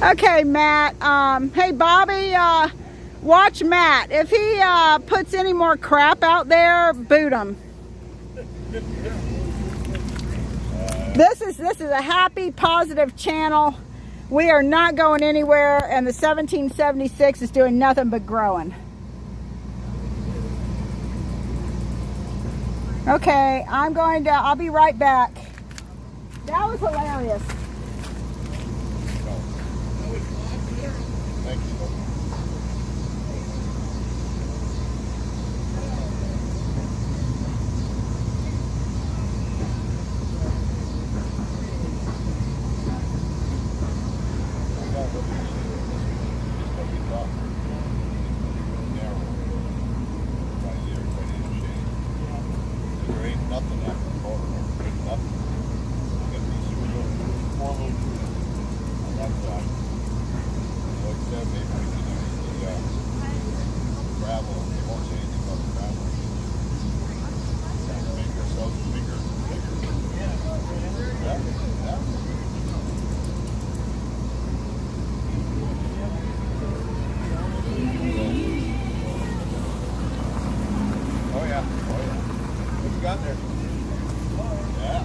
Okay, Matt. Hey, Bobby, watch Matt. If he puts any more crap out there, boot him. This is a happy, positive channel. We are not going anywhere, and the 1776 is doing nothing but growing. Okay, I'll be right back. That was hilarious. Thank you. There ain't nothing after the border. There's nothing. You got these four little on that side. Like I said, maybe we can use the gravel. They won't say anything about the gravel. Make ourselves bigger. Yeah. Oh yeah. What you got there? Yeah.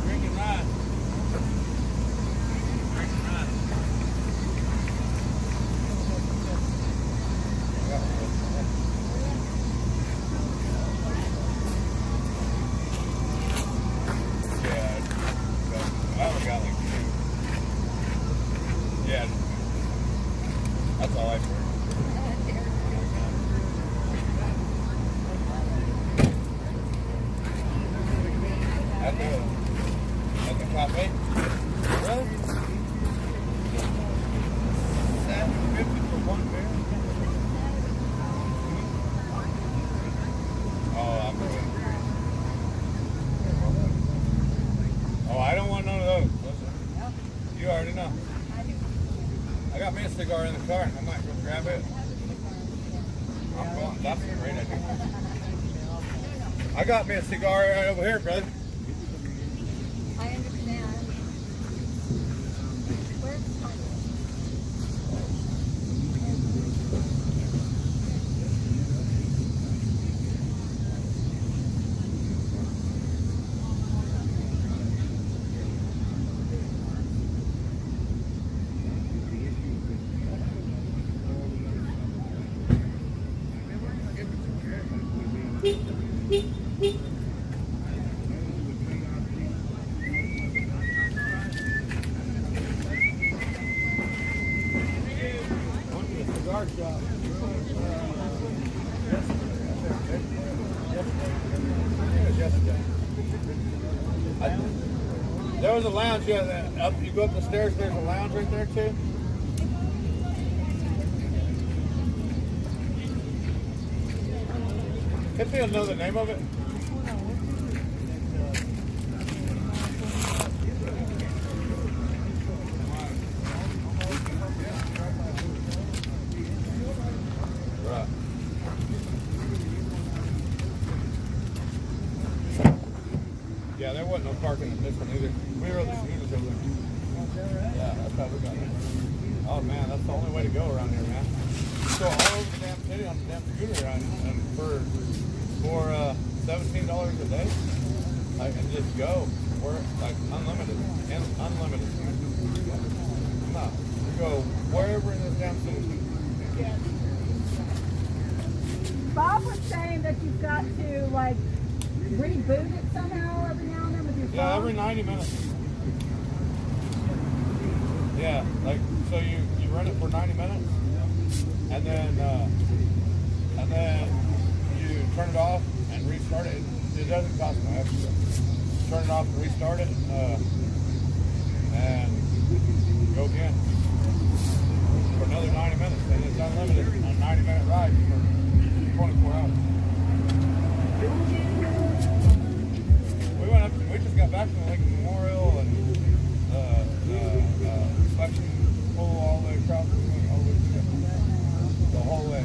Drinking ride. I only got like 2. Yeah. That's all I've heard. At the cafe? Really? $7.50 for one beer? Oh, I'm good. Oh, I don't want none of those. Listen, you already know. I got me a cigar in the car. I might go grab it. I'm going. That's a great idea. I got me a cigar right over here, brother. I understand. Where's There was a lounge. Yeah, you go up the stairs. There's a lounge right there too. Can't you know the name of it? Right. Yeah, there wasn't no parking in this one either. We rode the scooters over there. Yeah, that's how we got it. Oh man, that's the only way to go around here, man. You go all over the damn city on the damn scooter, and for $17 a day, I can just go where like unlimited and unlimited. No, you go wherever in this damn city. Bob was saying that you've got to like reboot it somehow every now and then with your phone. Yeah, every 90 minutes. Yeah, like so you run it for 90 minutes, and then you turn it off and restart it. It doesn't cost no extra. Turn it off and restart it, and go again for another 90 minutes. And it's unlimited, a 90-minute ride for 24 hours. We just got back from the Lincoln Memorial and selection pull all the way across the whole way.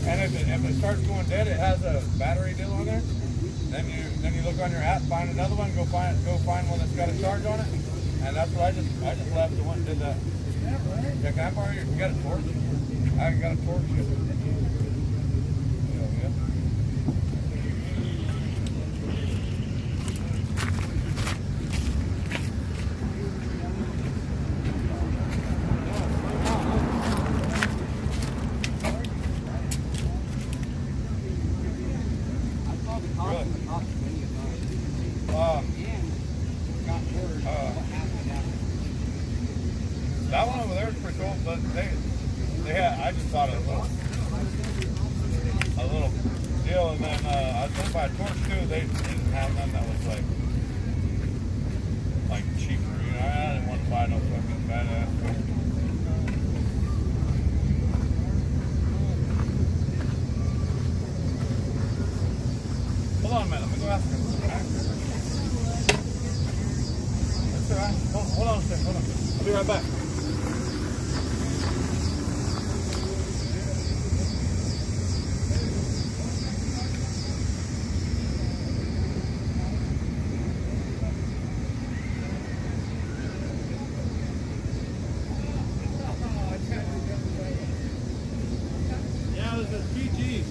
And if it starts going dead, it has a battery deal on there. Then you look on your app, find another one, go find one that's got a charge on it. And that's what I just left the one and did that. Yeah, can I borrow you got a torch? I got a torch. Yeah. That one over there is pretty cool, but they had, I just thought it was a little deal, and then I was going to buy a torch too. They didn't have none that was like cheaper, you know. I didn't want to buy no fucking badass torch. Hold on a minute, let me go ask her. That's all right. Hold on a second, hold on. I'll be right back. Yeah, there's a PG.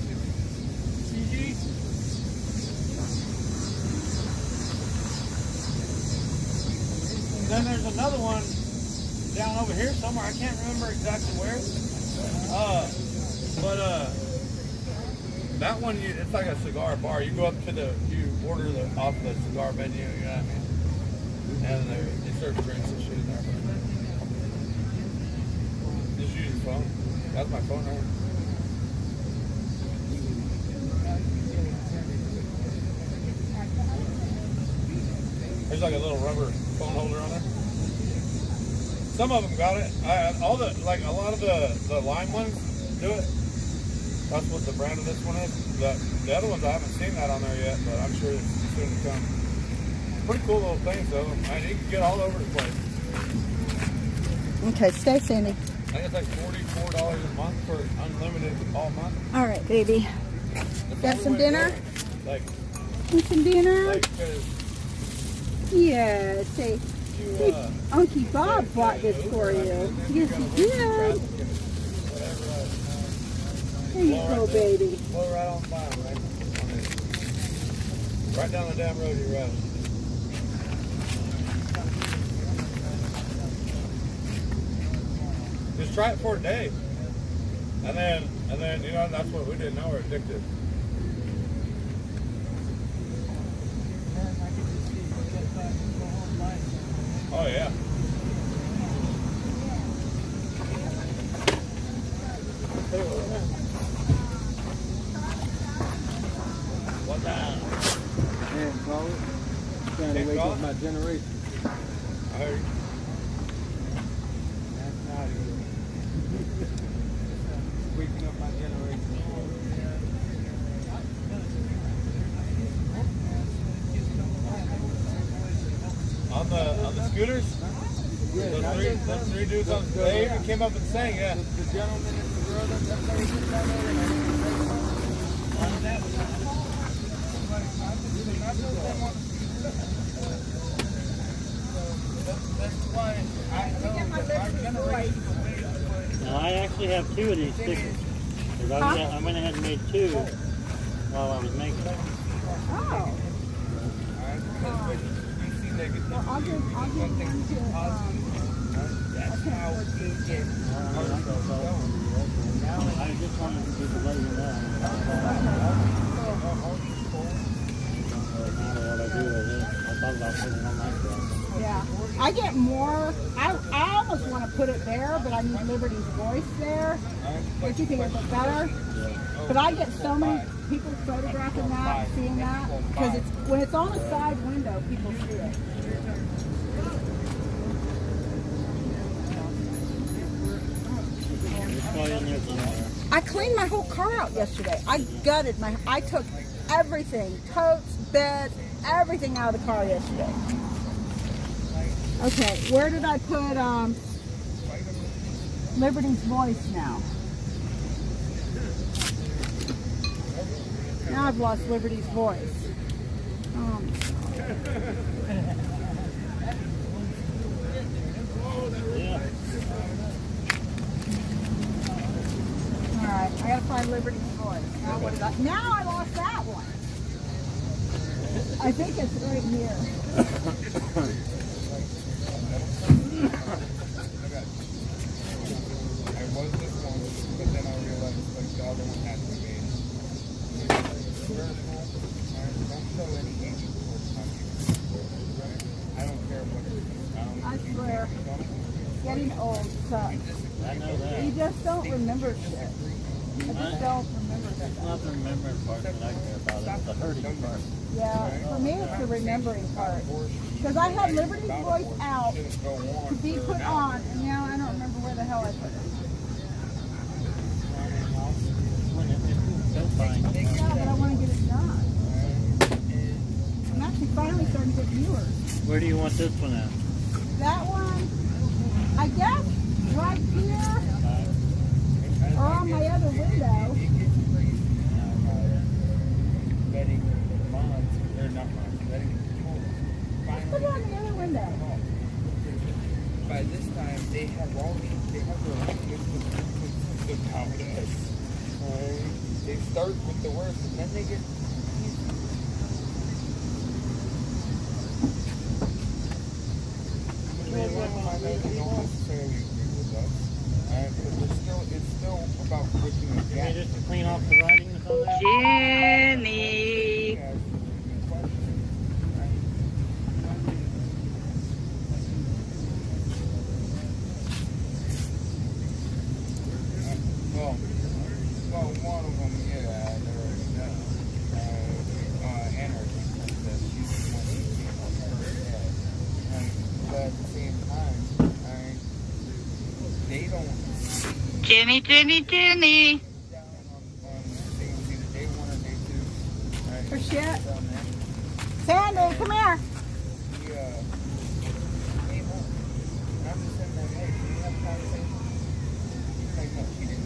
Then there's another one down over here somewhere. I can't remember exactly where. That one, it's like a cigar bar. You go up to you order off the cigar menu, you know what I mean? And they serve drinks and shit in there. Just use your phone. That's my phone number. There's like a little rubber phone holder on there. Some of them got it. A lot of the lime ones do it. That's what the brand of this one is. The other ones I haven't seen that on there yet, but I'm sure it's soon to come. Pretty cool little things though. Man, you can get all over the place. Okay, stay, Sandy. I think it's like $44 a month for unlimited all month. All right, baby. Got some dinner? Like, some dinner? like yeah, say, Uncle Bob bought this for you. Yes, he did. There you go, baby. Blow right on by him, right down the damn road you ride. Just try it for a day, and then you know that's what we did. Now we're addicted. Oh yeah. What's that? Man, call it. Trying to wake up my generation. I heard you. That's not it. Waking up my generation. On the scooters? Yeah, Those three dudes on they even came up and sang, yeah. The gentleman and the girl that they sit down there Now I actually have two of these stickers. 'Cause I went ahead and made two while I was making them. Oh. Well, I'll give one to, That's how we get I just wanted to let you know. What I do with it. I thought about putting it on my truck. Yeah, I get more. I almost want to put it there, but I need Liberty's voice there. Don't you think it look better? But I get so many people photographing that, seeing that, because it's when it's on a side window, people see it. I cleaned my whole car out yesterday. I gutted I took everything, totes, bed, everything out of the car yesterday. Okay, where did I put Liberty's voice now? Now I've lost Liberty's voice. Alright, I gotta find Liberty's voice. Now I lost that one. I think it's right here. I was this one, but then I realized like the other one had to be made. Don't show any age towards my kids. I don't care what it is. I swear. Getting old sucks. I know that. You just don't remember shit. I just don't remember that. It's not the remembering part that I care about. It's the hurting part. Yeah, for me it's the remembering part. Because I had Liberty's voice out to be put on, and now I don't remember where the hell I put it. Yeah, but I want to get it done. I'm actually finally starting to get viewers. Where do you want this one at? That one, I guess, right here, or on my other window. Let's put it on the other window. By this time, they have their own system about us. They start with the worst, and then they get. It's still about pushing the gap. Just to clean off the writing that's on there? Jenny. Well, one of them, yeah, anarchy. She's but at the same time, they don't. Jenny, Jenny, Jenny. For shit. Sandy, come here.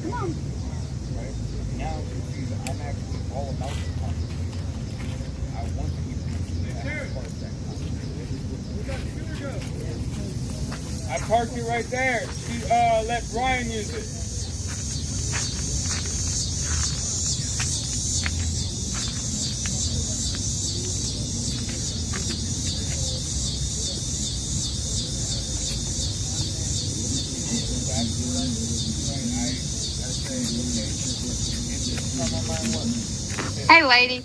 Come on. Now I'm actually all about the conversation. I want to keep that. I parked it right there. She let Brian use it. Hey, lady.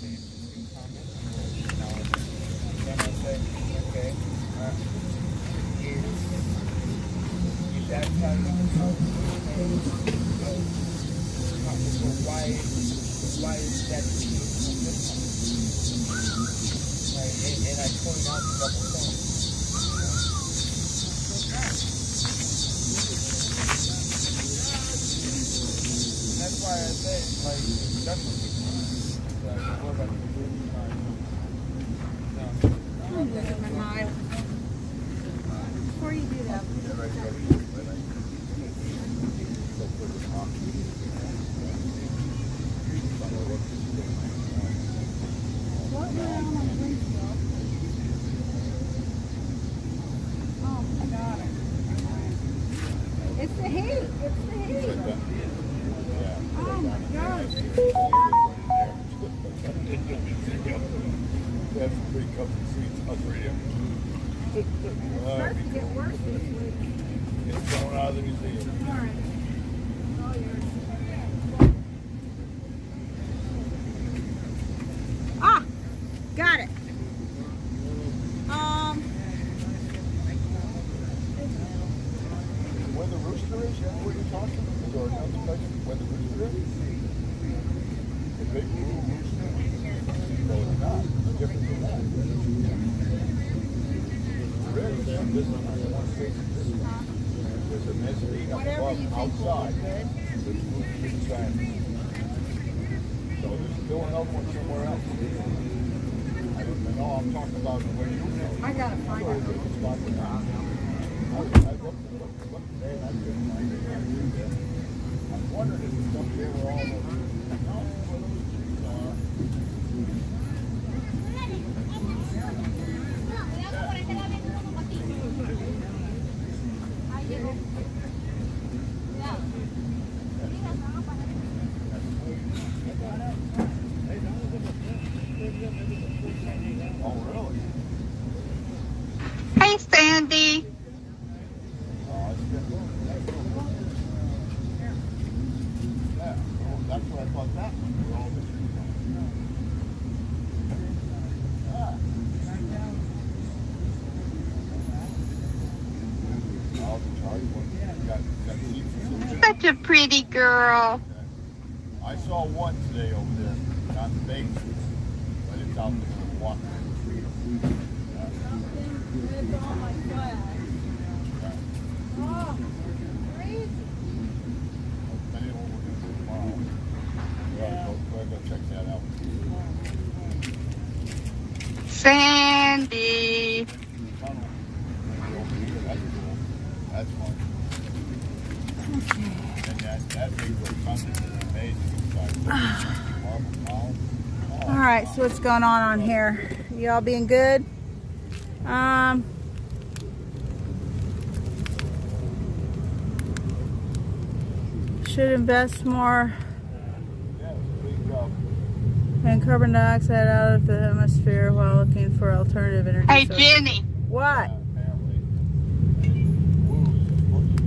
why that and I point out the double tone. That's why I say, like, that's what Before you do that, float around on the windshield. Oh my God. It's the heat. It's the heat. Oh my God. That's a pretty couple of seats under here. It's supposed to get worse this week. It's going out of the museum. All right. All yours. Ah, got it. Where the rooster is, that's what you're talking about? Is there another place where the rooster is? The big blue rooster? No, it's not. It's different than that. There is this one on the one facing this one. There's a mezzanine up above outside. There's roof inside. So there's still another one somewhere else. I don't know. I'm talking about where you know. I gotta find it. I looked there and I couldn't find it. I'm wondering if it's up there where all those trees are. Oh, really? Hey, Sandy. That's what I thought that was. All the trees on. Such a pretty girl. I saw one today over there, not the bait, but it's out there walking. Oh, crazy. Maybe we're going to do tomorrow. Go check that out. Sandy. That's fun. And that big fountain is amazing. All right, so what's going on here? Y'all being good? Should invest more in carbon dioxide out of the atmosphere while looking for alternative energy Hey, sources. Jenny. What?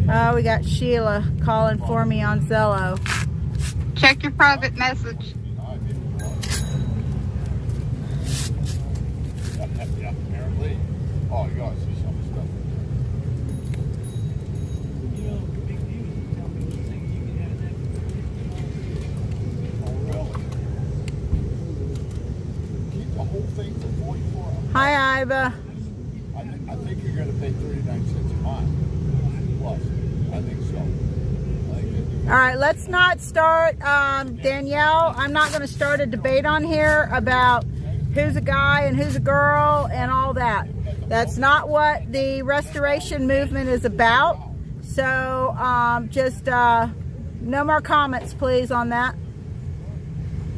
Oh, we got Sheila calling for me on Zello. Check your private message. Yeah, apparently. Oh, you gotta see some stuff. Oh, really? Keep the whole thing for 44 hours. Hi, Iva. I think you're gonna pay 39 cents a mile. Plus, I think so. All right, let's not start, Danielle, I'm not going to start a debate on here about who's a guy and who's a girl and all that. That's not what the restoration movement is about. So just no more comments, please, on that.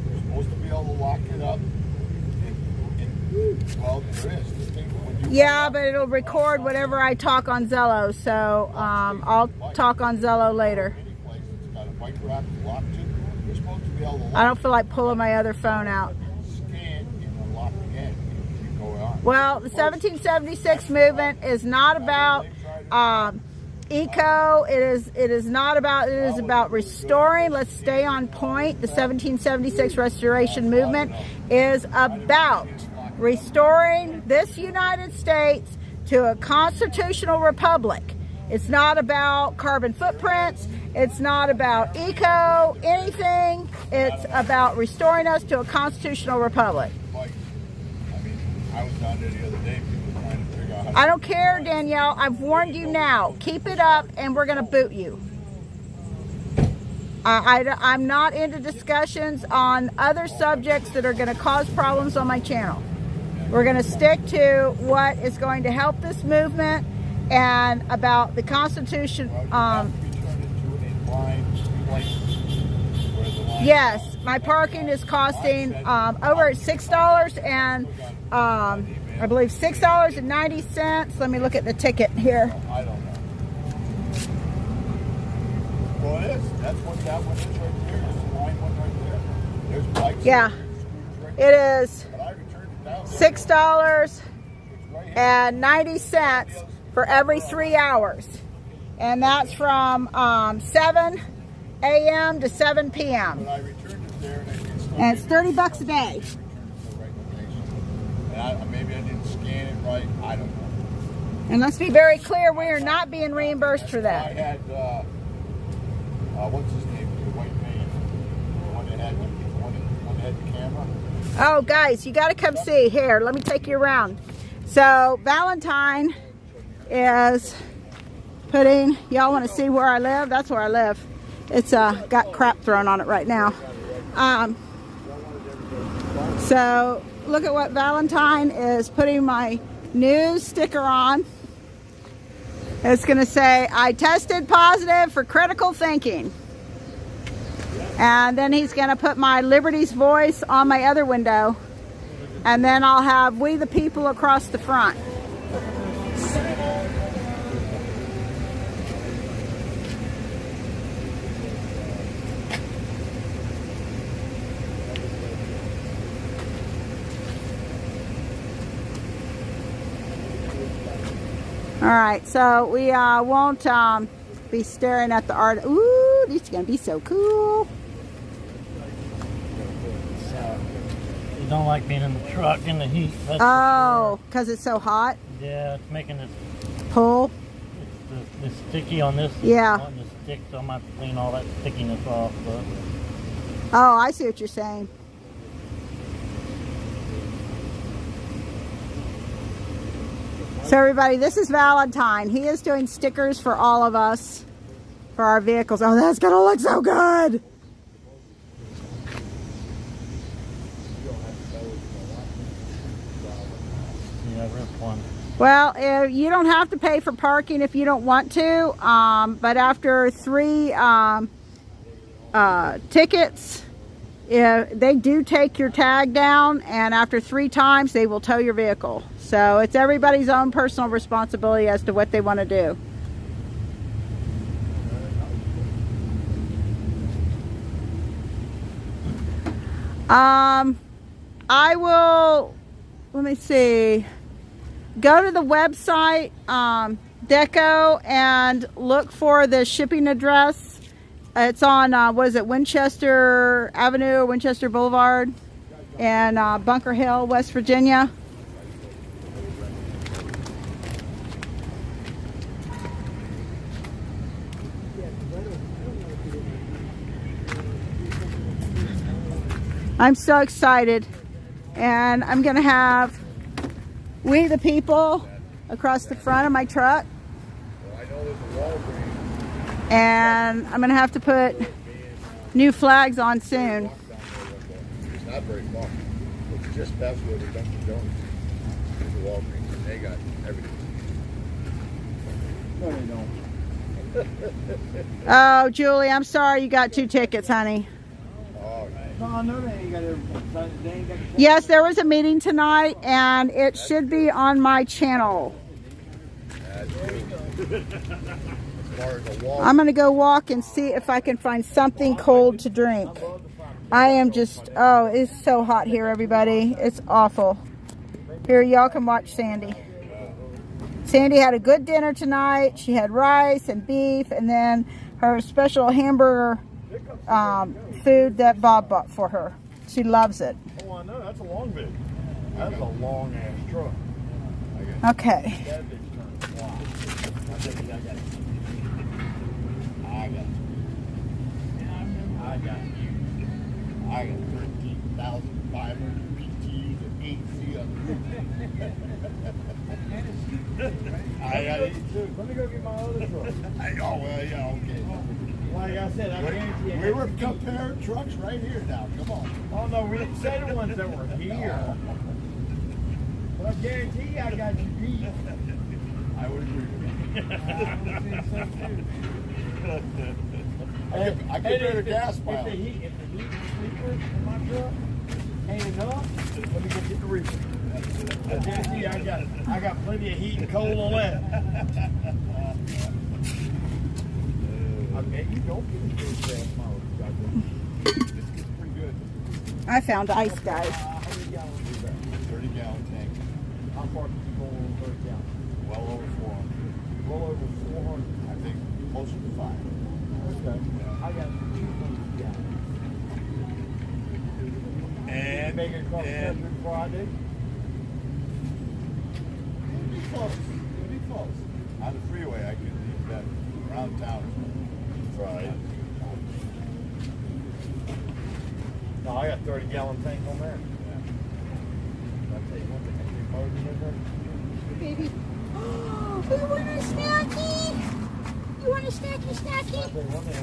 You're supposed to be able to lock it up. Well, there is. Yeah, but it'll record whatever I talk on Zello. So I'll talk on Zello later. I don't feel like pulling my other phone out. Well, the 1776 movement is not about eco. It is not about. It is about restoring. Let's stay on point. The 1776 restoration movement is about restoring this United States to a constitutional republic. It's not about carbon footprints. It's not about eco, anything. it's about restoring us to a constitutional republic. Like, I mean, I was down there the other day, people were trying to figure out how to... I don't care, Danielle. I've warned you now. Keep it up and we're going to boot you. I'm not into discussions on other subjects that are going to cause problems on my channel. We're going to stick to what is going to help this movement and about the Constitution. Yes, my parking is costing over $6 and I believe $6.90. Let me look at the ticket here. I don't know. Well, it is. That's what that one is right there. There's a line one right there. There's bikes. Yeah, it is $6.90 for every 3 hours. And that's from 7 a.m. to 7 p.m. And it's $30 a day. And maybe I didn't scan it right. I don't know. And let's be very clear, we are not being reimbursed for I that. had, what's his name? The white man. The one that had the camera. Oh, guys, you got to come see. Here, let me take you around. So, Valentine is putting, y'all want to see where I live? That's where I live. It's got crap thrown on it right now. So, look at what Valentine is putting my news sticker on. It's going to say, I tested positive for critical thinking. And then he's going to put my Liberty's voice on my other window. And then I'll have We the People across the front. All right, so we won't be staring at the art. Ooh, this is going to be so cool. You don't like being in the truck in the heat. Oh, because it's so hot? Yeah, it's making it pull. It's sticky on this. Yeah. On the stick, so I'm going to have to clean all that stickiness off. But. Oh, I see what you're saying. So everybody, this is Valentine. He is doing stickers for all of us for our vehicles. Oh, that's going to look so good. Yeah, rip one. Well, you don't have to pay for parking if you don't want to, but after 3 tickets, they do take your tag down, and after 3 times, they will tow your vehicle. So it's everybody's own personal responsibility as to what they want to do. I will, let me see, go to the website, Deco, and look for the shipping address. It's on, what is it, Winchester Avenue, Winchester Boulevard, in Bunker Hill, West Virginia. I'm so excited, and I'm gonna have We the People across the front of my truck, and I'm gonna have to put new flags on soon. It's not very far. It's just past where the Dunkin' Donuts is. There's a Walgreens, and they got everything. No, they don't. Oh, Julie, I'm sorry you got 2 tickets, honey. No, no, they ain't got everything. They ain't got the... Yes, there was a meeting tonight, and it should be on my channel. I'm going to go walk and see if I can find something cold to drink. I am just, oh, it's so hot here, everybody. It's awful. Here, y'all can watch Sandy. Sandy had a good dinner tonight. She had rice and beef, and then her special hamburger food that Bob bought for her. She loves it. Oh, I know. That's a long bit. That's a long ass truck. Okay. I got you. got 13,500 PTs and AC on the roof. I got it too. Let me go get my other truck. Oh, well, yeah, okay. Like I said, I guarantee you. We were comparing trucks right here now. Come on. Oh no, we didn't say the ones that were here. But I guarantee you I got you beat. I would agree with you. I could better gas pile. If the heat sleeper in my truck ain't enough, let me go get the reefer. I guarantee you I got plenty of heat and cold on that. I bet you don't get a good gas mileage. It's pretty good. I found ice, guys. How many gallons is that? 30-gallon tank. How far can you go on 30 gallons? Well over 400. Well over 400. I think closer to 5. Okay. I got 200 gallons. And make it across the country before I do. It'll be close. It'll be close. On the freeway, I could leave that around town. Right. No, I got 30-gallon tank on there. Yeah. I'll tell you one thing, I keep mowing in there. Baby. Oh, you want a snacky? You want a snacky? I'll tell you one thing,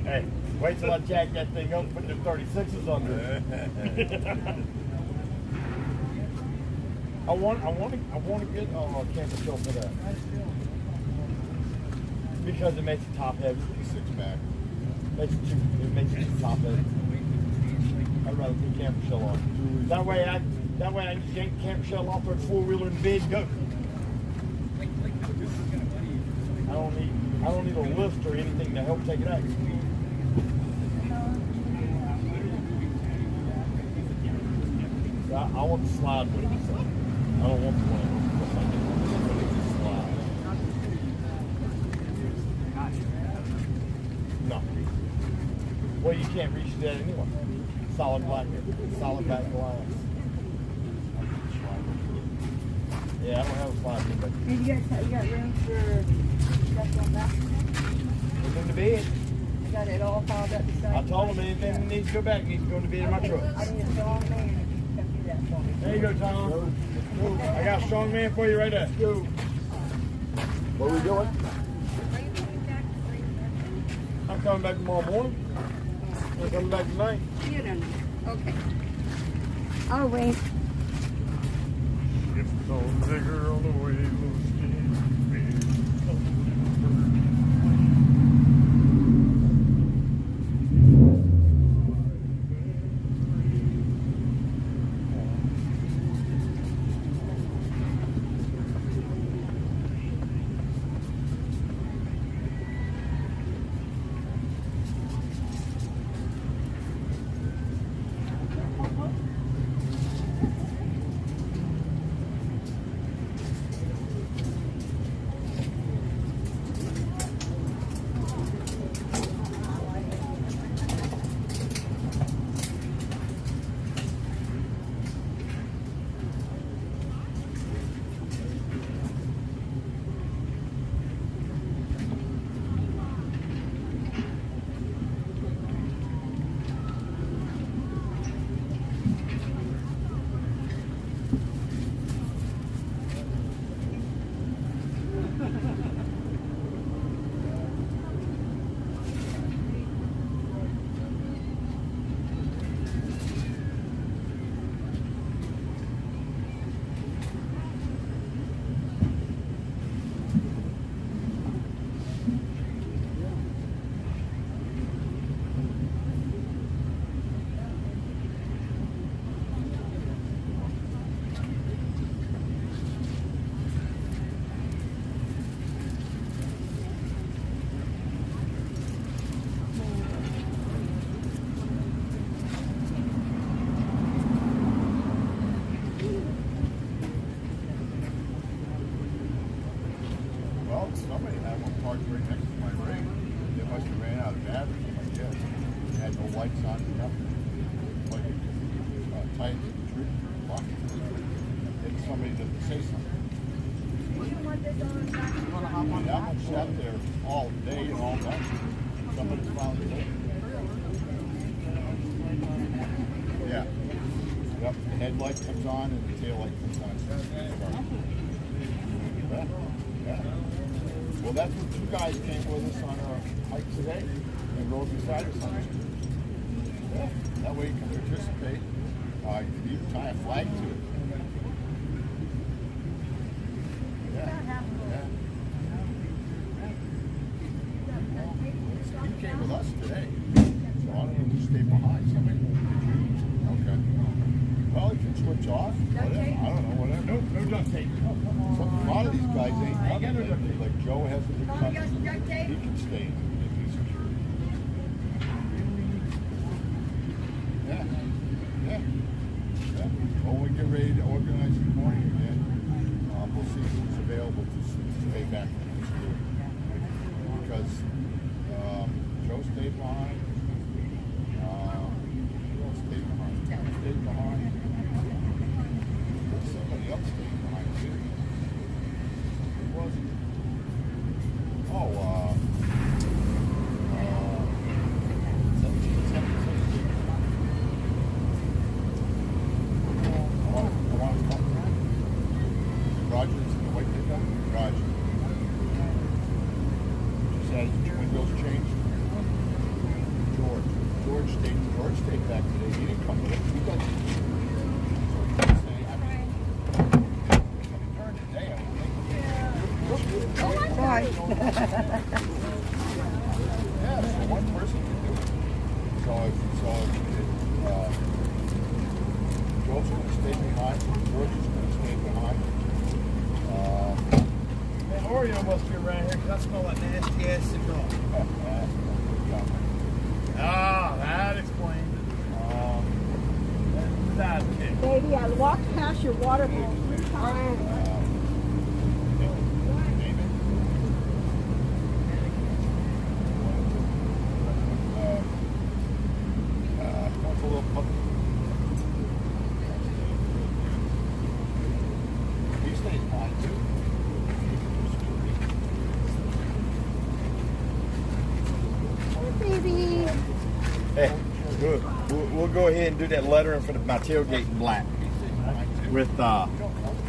hey, wait till I jack that thing up and put the 36s under it. I want to get a camper shell for that. Because it makes it top heavy. 6-pack. It makes it top heavy. I'd rather put camper shell on. That way I can yank camper shell off their 4-wheeler and bid go. I don't need a lift or anything to help take it out. I want the slide with it. So I don't want the one slide. No. Well, you can't reach that anyway. Solid back glass. Yeah, I don't have a slide in, but And you got room for stuff on that? it's in the bed. You got it all piled up beside I told him anything that needs to go back needs to go in the bed in my truck. I need a strong man to come do that for me. There you go, Tom. I got a strong man for you right there. Go. What are we doing? I'm coming back tomorrow morning. I'm coming back tonight. You don't know. Okay. I'll wait. If it's on bigger on the way, we'll Somebody had one parked right next to my rig. They must have ran out of batteries, I guess. It had no lights on, nothing. Like it just tight to the truth, block it to the truth. Get somebody to say something. That one sat there all day and all night. Somebody's found it. Yeah. Yep. The headlight comes on and the tail light comes on. Yeah. Yeah. Well, that's what two guys came with us on our hike today and rode beside us on the street. Yeah. That way you can participate. You can even tie a flag to it. Yeah. Yeah. He came with us today. So I don't know who stayed behind. Somebody. Okay. Well, you can switch off. Whatever. I don't know. Whatever. No duct tape. So a lot of these guys ain't got no duct tape. Like Joe has a big country. He can stay if he's secure. Yeah. Yeah. Yeah. When we get ready to organize in the morning again, we'll see who's available to stay back in the school. Because Joe stayed behind. Who else stayed behind? Tom stayed behind. Somebody else stayed behind too. Who was it? Oh, Rogers and the white pickup? Roger. She said his windows changed. George stayed back today. He didn't come with us. He doesn't. So he didn't say, I mean, during the day, I would think. Bye. Yeah, so one person can do it. So if Joe's going to stay behind, George is going to stay behind. Man, Oreo must be around here because I smell that nasty ass cigar. Ah, that explains it. That's it. Baby, I walked past your water bowl 3 times. He stays behind too. Baby. Hey, good. We'll go ahead and do that lettering for my tailgate in black with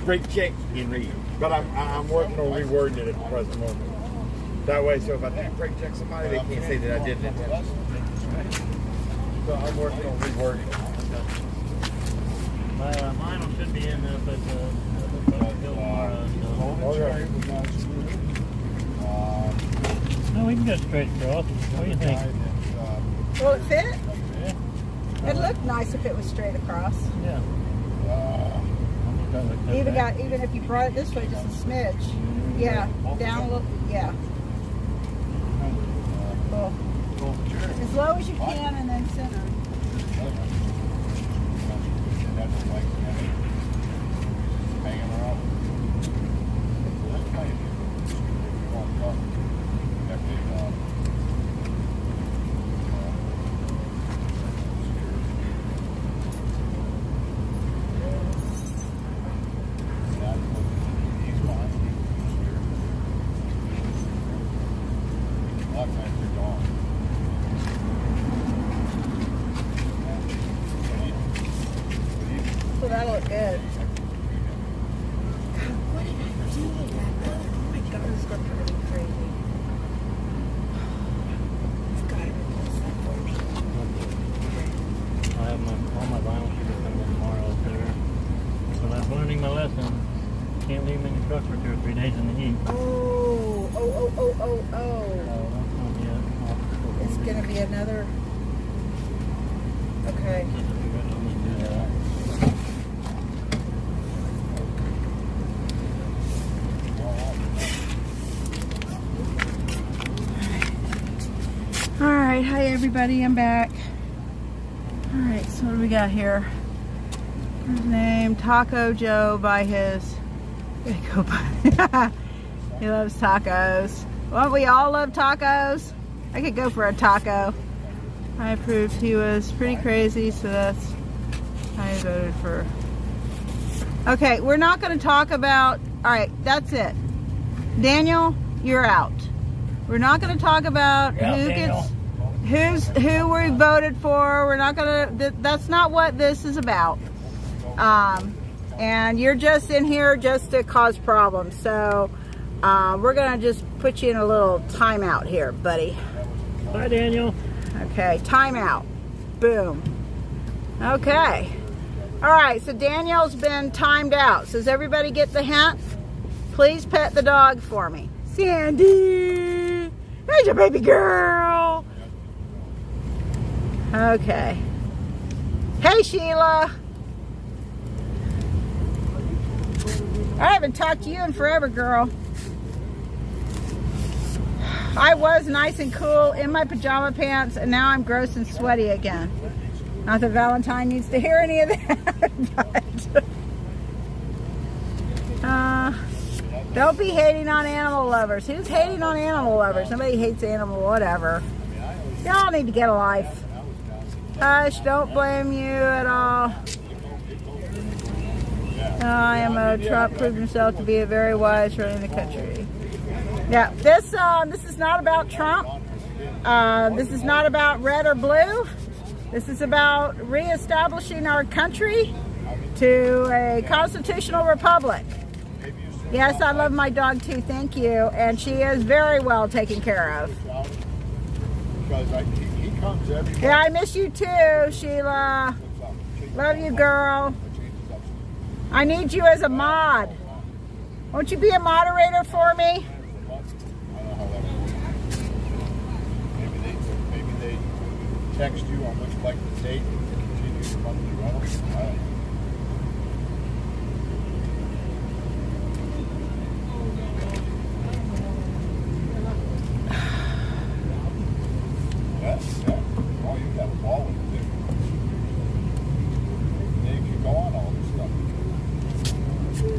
great check in read. But I'm working on rewording it at the present moment. That way, so if I do great check somebody, they can't say that I didn't intend. So I'm working on rewording it. Mine should be in there, but no, we can go straight across. What do you think? Will it fit? Yeah. It'd look nice if it was straight across. Yeah. Even if you brought it this way, just a smidge. Yeah. Down a little. Yeah. Cool. As low as you can, and then center. Hanging around. So that'll look good. I have all my vinyl sheeters coming in tomorrow up there. But I'm learning my lesson. Can't leave them in the truck for 2 or 3 days in the heat. Oh. It's gonna be another. Okay. All right, hi everybody, I'm back. All right, so what do we got here? His name, Taco Joe by his, he loves tacos. Well, we all love tacos. I could go for a taco. I proved he was pretty crazy, so that's I voted for. Okay, we're not going to talk about. All right, that's it. Daniel, you're out. We're not going to talk about who we voted for. We're not going to. That's not what this is about. And you're just in here just to cause problems. So we're going to just put you in a little timeout here, buddy. Bye, Daniel. Okay, timeout. Boom. Okay. All right, so Daniel's been timed out. So does everybody get the hint? Please pet the dog for me. Sandy! There's your baby girl! Okay. Hey, Sheila! I haven't talked to you in forever, girl. I was nice and cool in my pajama pants, and now I'm gross and sweaty again. Not that Valentine needs to hear any of that, but don't be hating on animal lovers. Who's hating on animal lovers? Nobody hates animal, whatever. Y'all need to get a life. Hush, don't blame you at all. Trump proved himself to be a very wise running the country. Yeah, this is not about Trump. This is not about red or blue. This is about reestablishing our country to a constitutional republic. Yes, I love my dog too, thank you. And she is very well taken care of. Yeah, I miss you too, Sheila. Love you, girl. I need you as a mod. Won't you be a moderator for me? Maybe they text you on which like the date and continue your monthly rental. Yeah. Oh, you got a ball with it. Then you can go on all this stuff.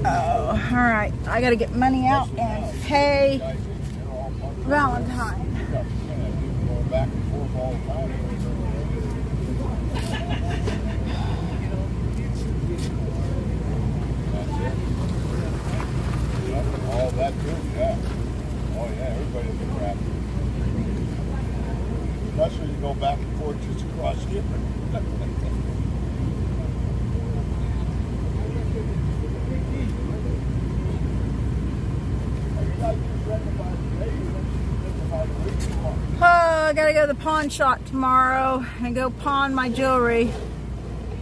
Oh, all right. I got to get money out and pay Valentine. Going back and forth all the time. All that too, yeah. Oh yeah, everybody's a crap. Especially you go back and forth just across here. Oh, I gotta go to the pawn shop tomorrow and go pawn my jewelry.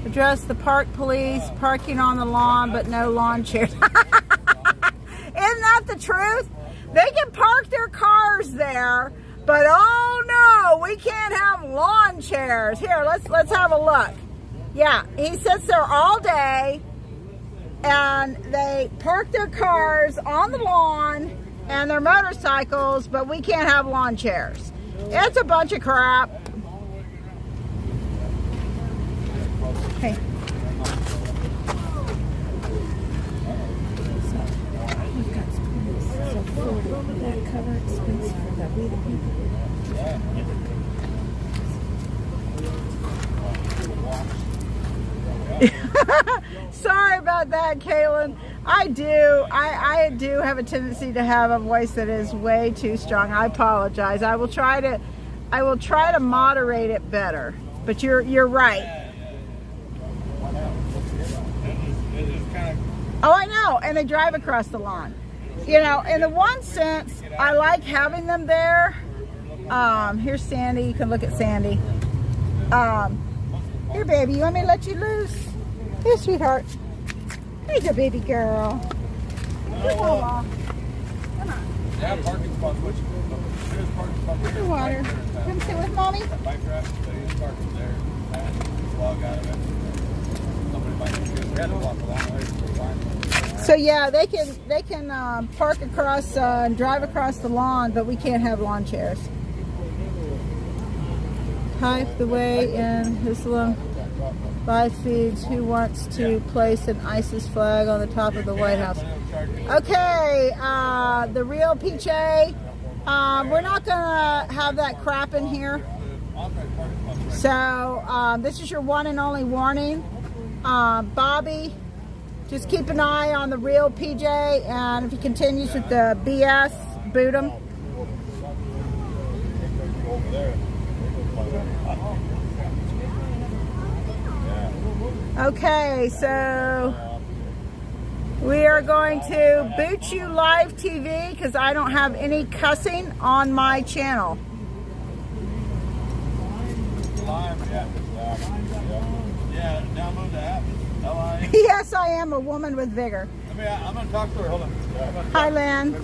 Address the park police, parking on the lawn, but no lawn chairs. Isn't that the truth? They can park their cars there, but oh no, we can't have lawn chairs. Here, let's have a look. Yeah, he sits there all day, and they park their cars on the lawn and their motorcycles, but we can't have lawn chairs. It's a bunch of crap. Hey. That cover expensive for that we the people. Sorry about that, Kaylin. I do have a tendency to have a voice that is way too strong. I apologize. I will try to moderate it better. But you're right. Oh, I know. And they drive across the lawn. You know, in the one sense, I like having them there. Here's Sandy. You can look at Sandy. Here, baby. You want me to let you loose? Here, sweetheart. Here's your baby girl. Come on. Yeah, parking spot. There's parking spot. Here's the water. Come sit with mommy. Bike rack, there's parking there. Log out of it. Somebody might be good. We had to walk a long way to find it. So yeah, they can park across and drive across the lawn, but we can't have lawn chairs. Half the way in Islam. Live feeds who wants to place an ISIS flag on the top of the White House. Okay, the real PJ, we're not gonna have that crap in here. So this is your one and only warning. Bobby, just keep an eye on the real PJ, and if he continues with the BS, boot him. Okay, so we are going to boot you live TV because I don't have any cussing on my channel. Yeah, download the app. Yes, I am a woman with vigor. I'm going to talk to her. Hold on. Hi, Lynn.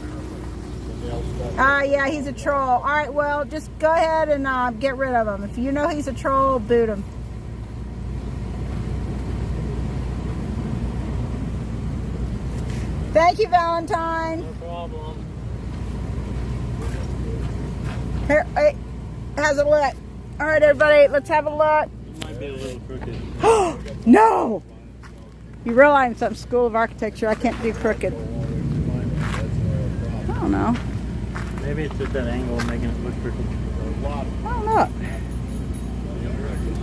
Yeah, he's a troll. All right, well, just go ahead and get rid of him. If you know he's a troll, boot him. Thank you, Valentine. No problem. Here, hey, how's it look? All right, everybody, let's have a look. It might be a little crooked. No! You realize I'm School of Architecture. I can't do crooked. I don't know. Maybe it's just that angle making it look crooked. I don't know. I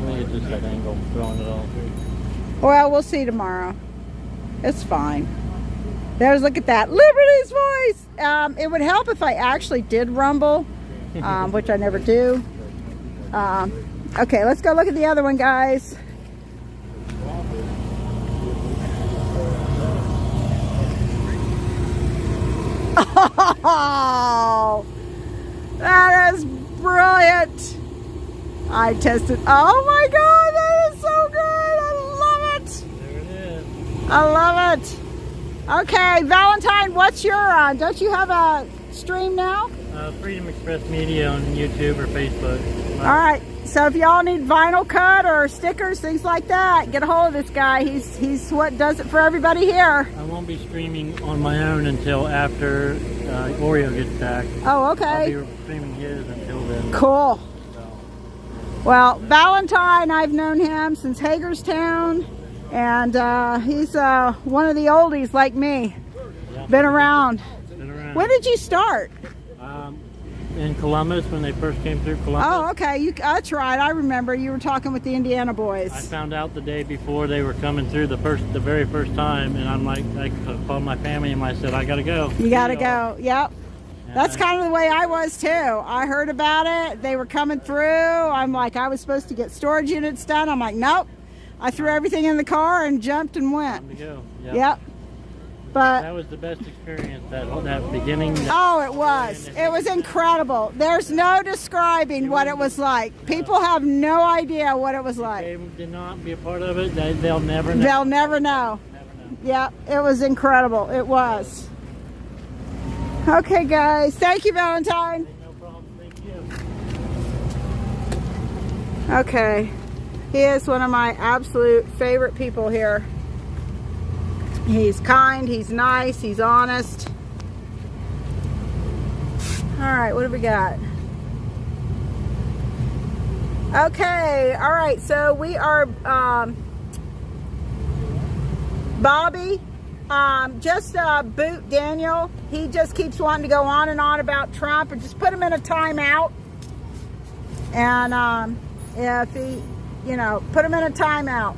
think it's just that angle throwing it off. Well, we'll see tomorrow. It's fine. There's, look at that. Liberty's voice! It would help if I actually did rumble, which I never do. Okay, let's go look at the other one, guys. Oh, that is brilliant. I tested. Oh my God, that is so good. I love it. There it is. I love it. Okay, Valentine, what's your, don't you have a stream now? Freedom Express Media on YouTube or Facebook. All right, so if y'all need vinyl cut or stickers, things like that, get a hold of this guy. He's what does it for everybody here. I won't be streaming on my own until after Oreo gets back. Oh, okay. I'll be streaming his until then. Cool. Well, Valentine, I've known him since Hagerstown, and he's one of the oldies like me. Yeah. Been around. Been around. When did you start? In Columbus, when they first came through Columbus. Oh, okay. That's right. I remember you were talking with the Indiana boys. I found out the day before they were coming through the very first time, and I'm like, I called my family and I said, I gotta go. You gotta go. Yep. That's kind of the way I was too. I heard about it. They were coming through. I'm like, I was supposed to get storage units done. I'm like, nope. I threw everything in the car and jumped and went. Time to go. Yep. But that was the best experience. That beginning. Oh, it was. It was incredible. There's no describing what it was like. People have no idea what it was like. If they did not be a part of it, they'll never know. They'll never know. Yeah, it was incredible. It was. Okay, guys. Thank you, Valentine. No problem. Thank you. Okay. He is one of my absolute favorite people here. He's kind, he's nice, he's honest. All right, what have we got? Okay, all right, so we are, Bobby, just boot Daniel. He just keeps wanting to go on and on about Trump, and just put him in a timeout. And if he, put him in a timeout.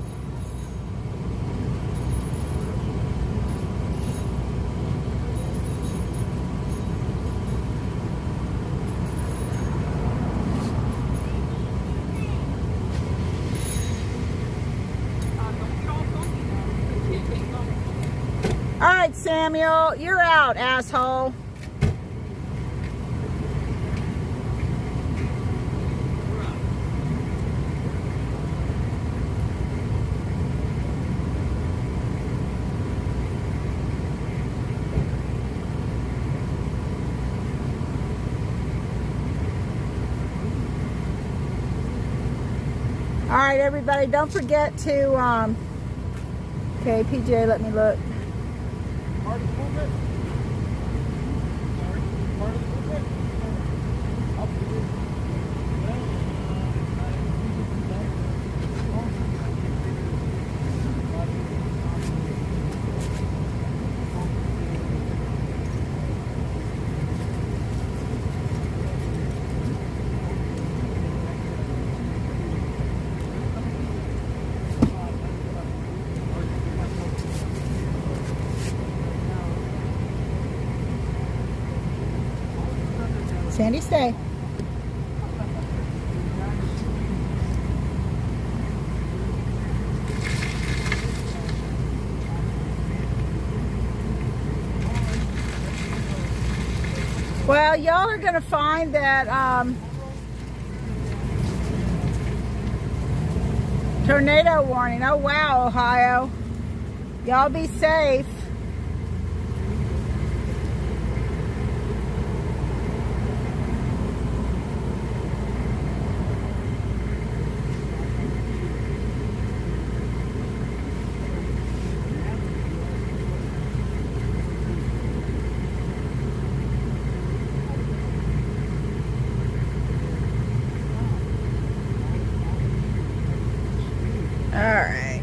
All right, Samuel, you're out, asshole. All right, everybody, don't forget to, okay, PJ, let me look. Part of the movement? Sorry, part of the movement? I'll do it. Sandy, stay. Well, y'all are going to find that tornado warning. Oh, wow, Ohio. Y'all be safe. All right.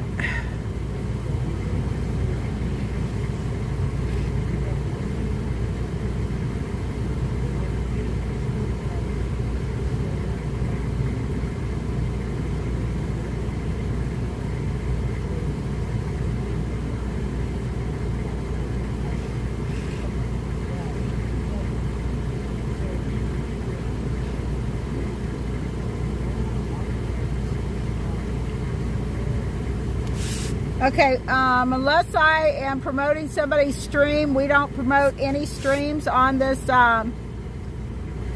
Okay, unless I am promoting somebody's stream, we don't promote any streams on this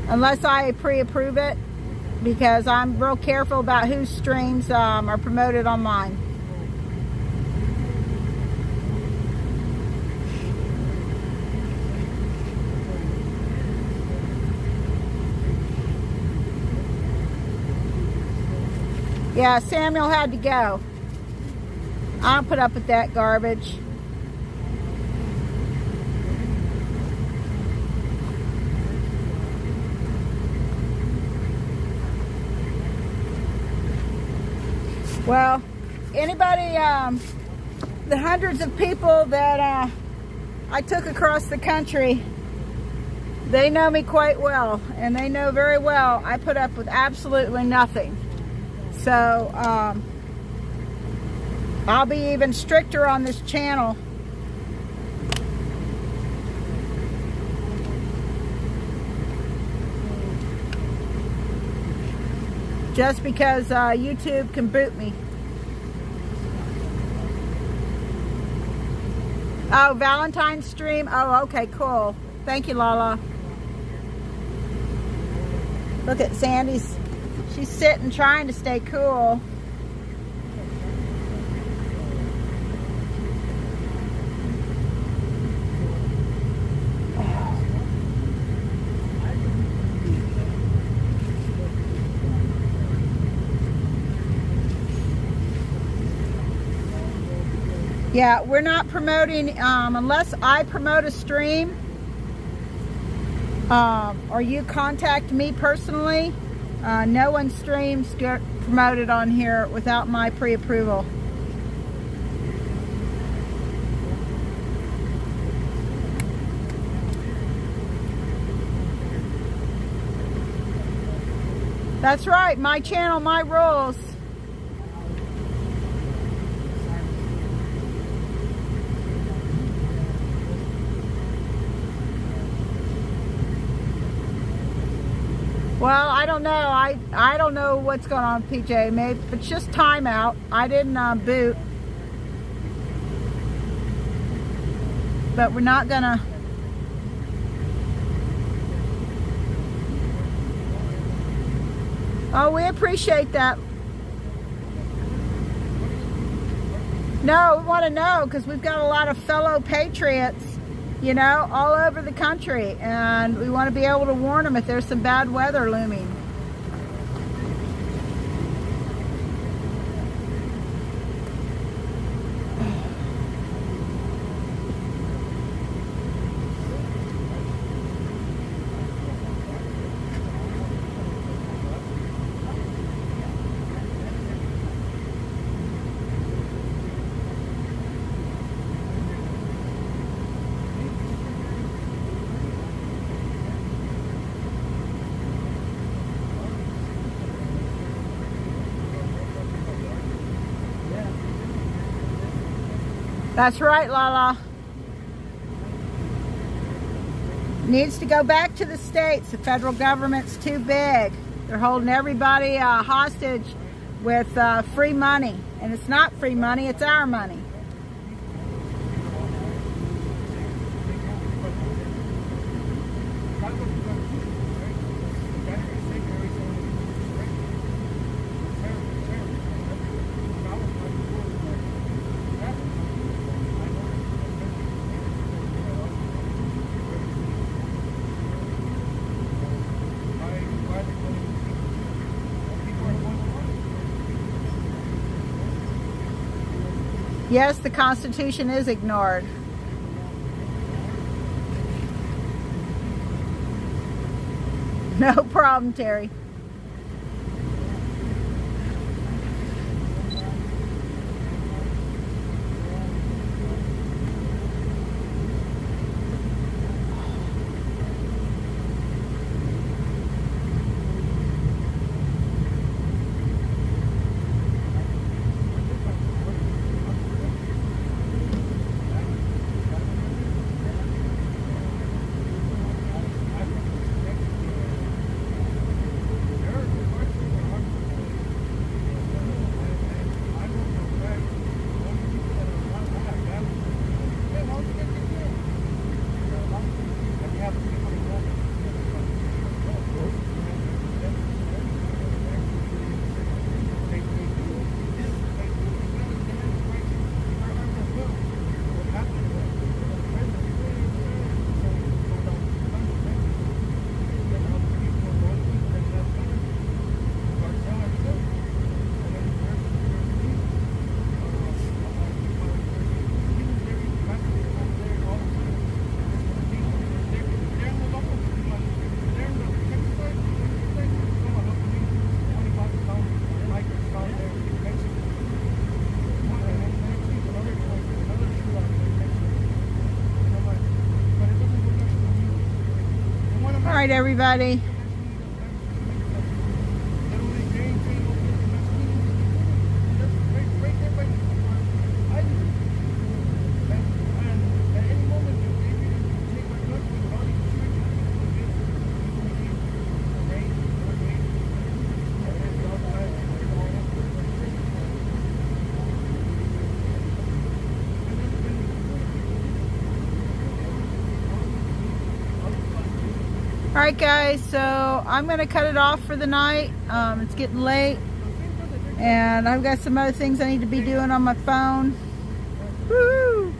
unless I pre-approve it, because I'm real careful about whose streams are promoted on mine. Yeah, Samuel had to go. I'll put up with that garbage. Well, anybody, the hundreds of people that I took across the country, they know me quite well, and they know very well I put up with absolutely nothing. So, I'll be even stricter on this channel. Just because YouTube can boot me. Oh, Valentine's stream? Oh, okay, cool. Thank you, Lala. Look at Sandy's. She's sitting trying to stay cool. Yeah, we're not promoting, unless I promote a stream, or you contact me personally, no one's streams get promoted on here without my pre-approval. That's right, my channel, my rules. Well, I don't know. I don't know what's going on, PJ. Maybe it's just timeout. I didn't boot, but we're not gonna. Oh, we appreciate that. No, we want to know because we've got a lot of fellow patriots, you know, all over the country, and we want to be able to warn them if there's some bad weather looming. That's right, Lala. Needs to go back to the states. The federal government's too big. They're holding everybody hostage with free money. And it's not free money, it's our money. Yes, the Constitution is ignored. No problem, Terry. All right, everybody. Alright guys, so I'm going to cut it off for the night. It's getting late and I've got some other things I need to be doing on my phone. Woo!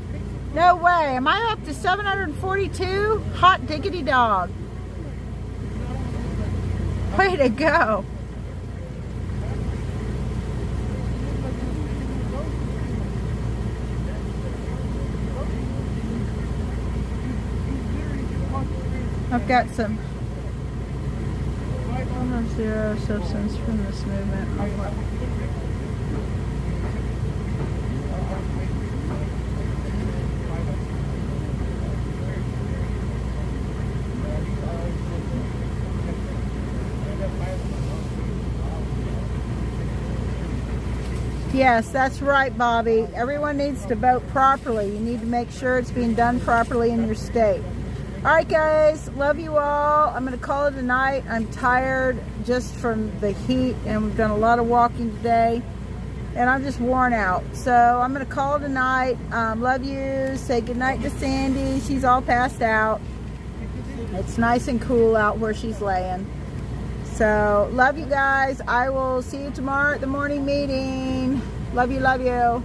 No way, am I up to 742? Hot diggity dog. Way to go. I've got some zero substance from this movement. Yes, that's right, Bobby. Everyone needs to vote properly. You need to make sure it's being done properly in your state. Alright guys, love you all. I'm going to call it a night. I'm tired just from the heat and we've done a lot of walking today and I'm just worn out. So I'm going to call it a night. Love you. Say goodnight to Sandy. She's all passed out. It's nice and cool out where she's laying. So love you guys. I will see you tomorrow at the morning meeting. Love you, love you.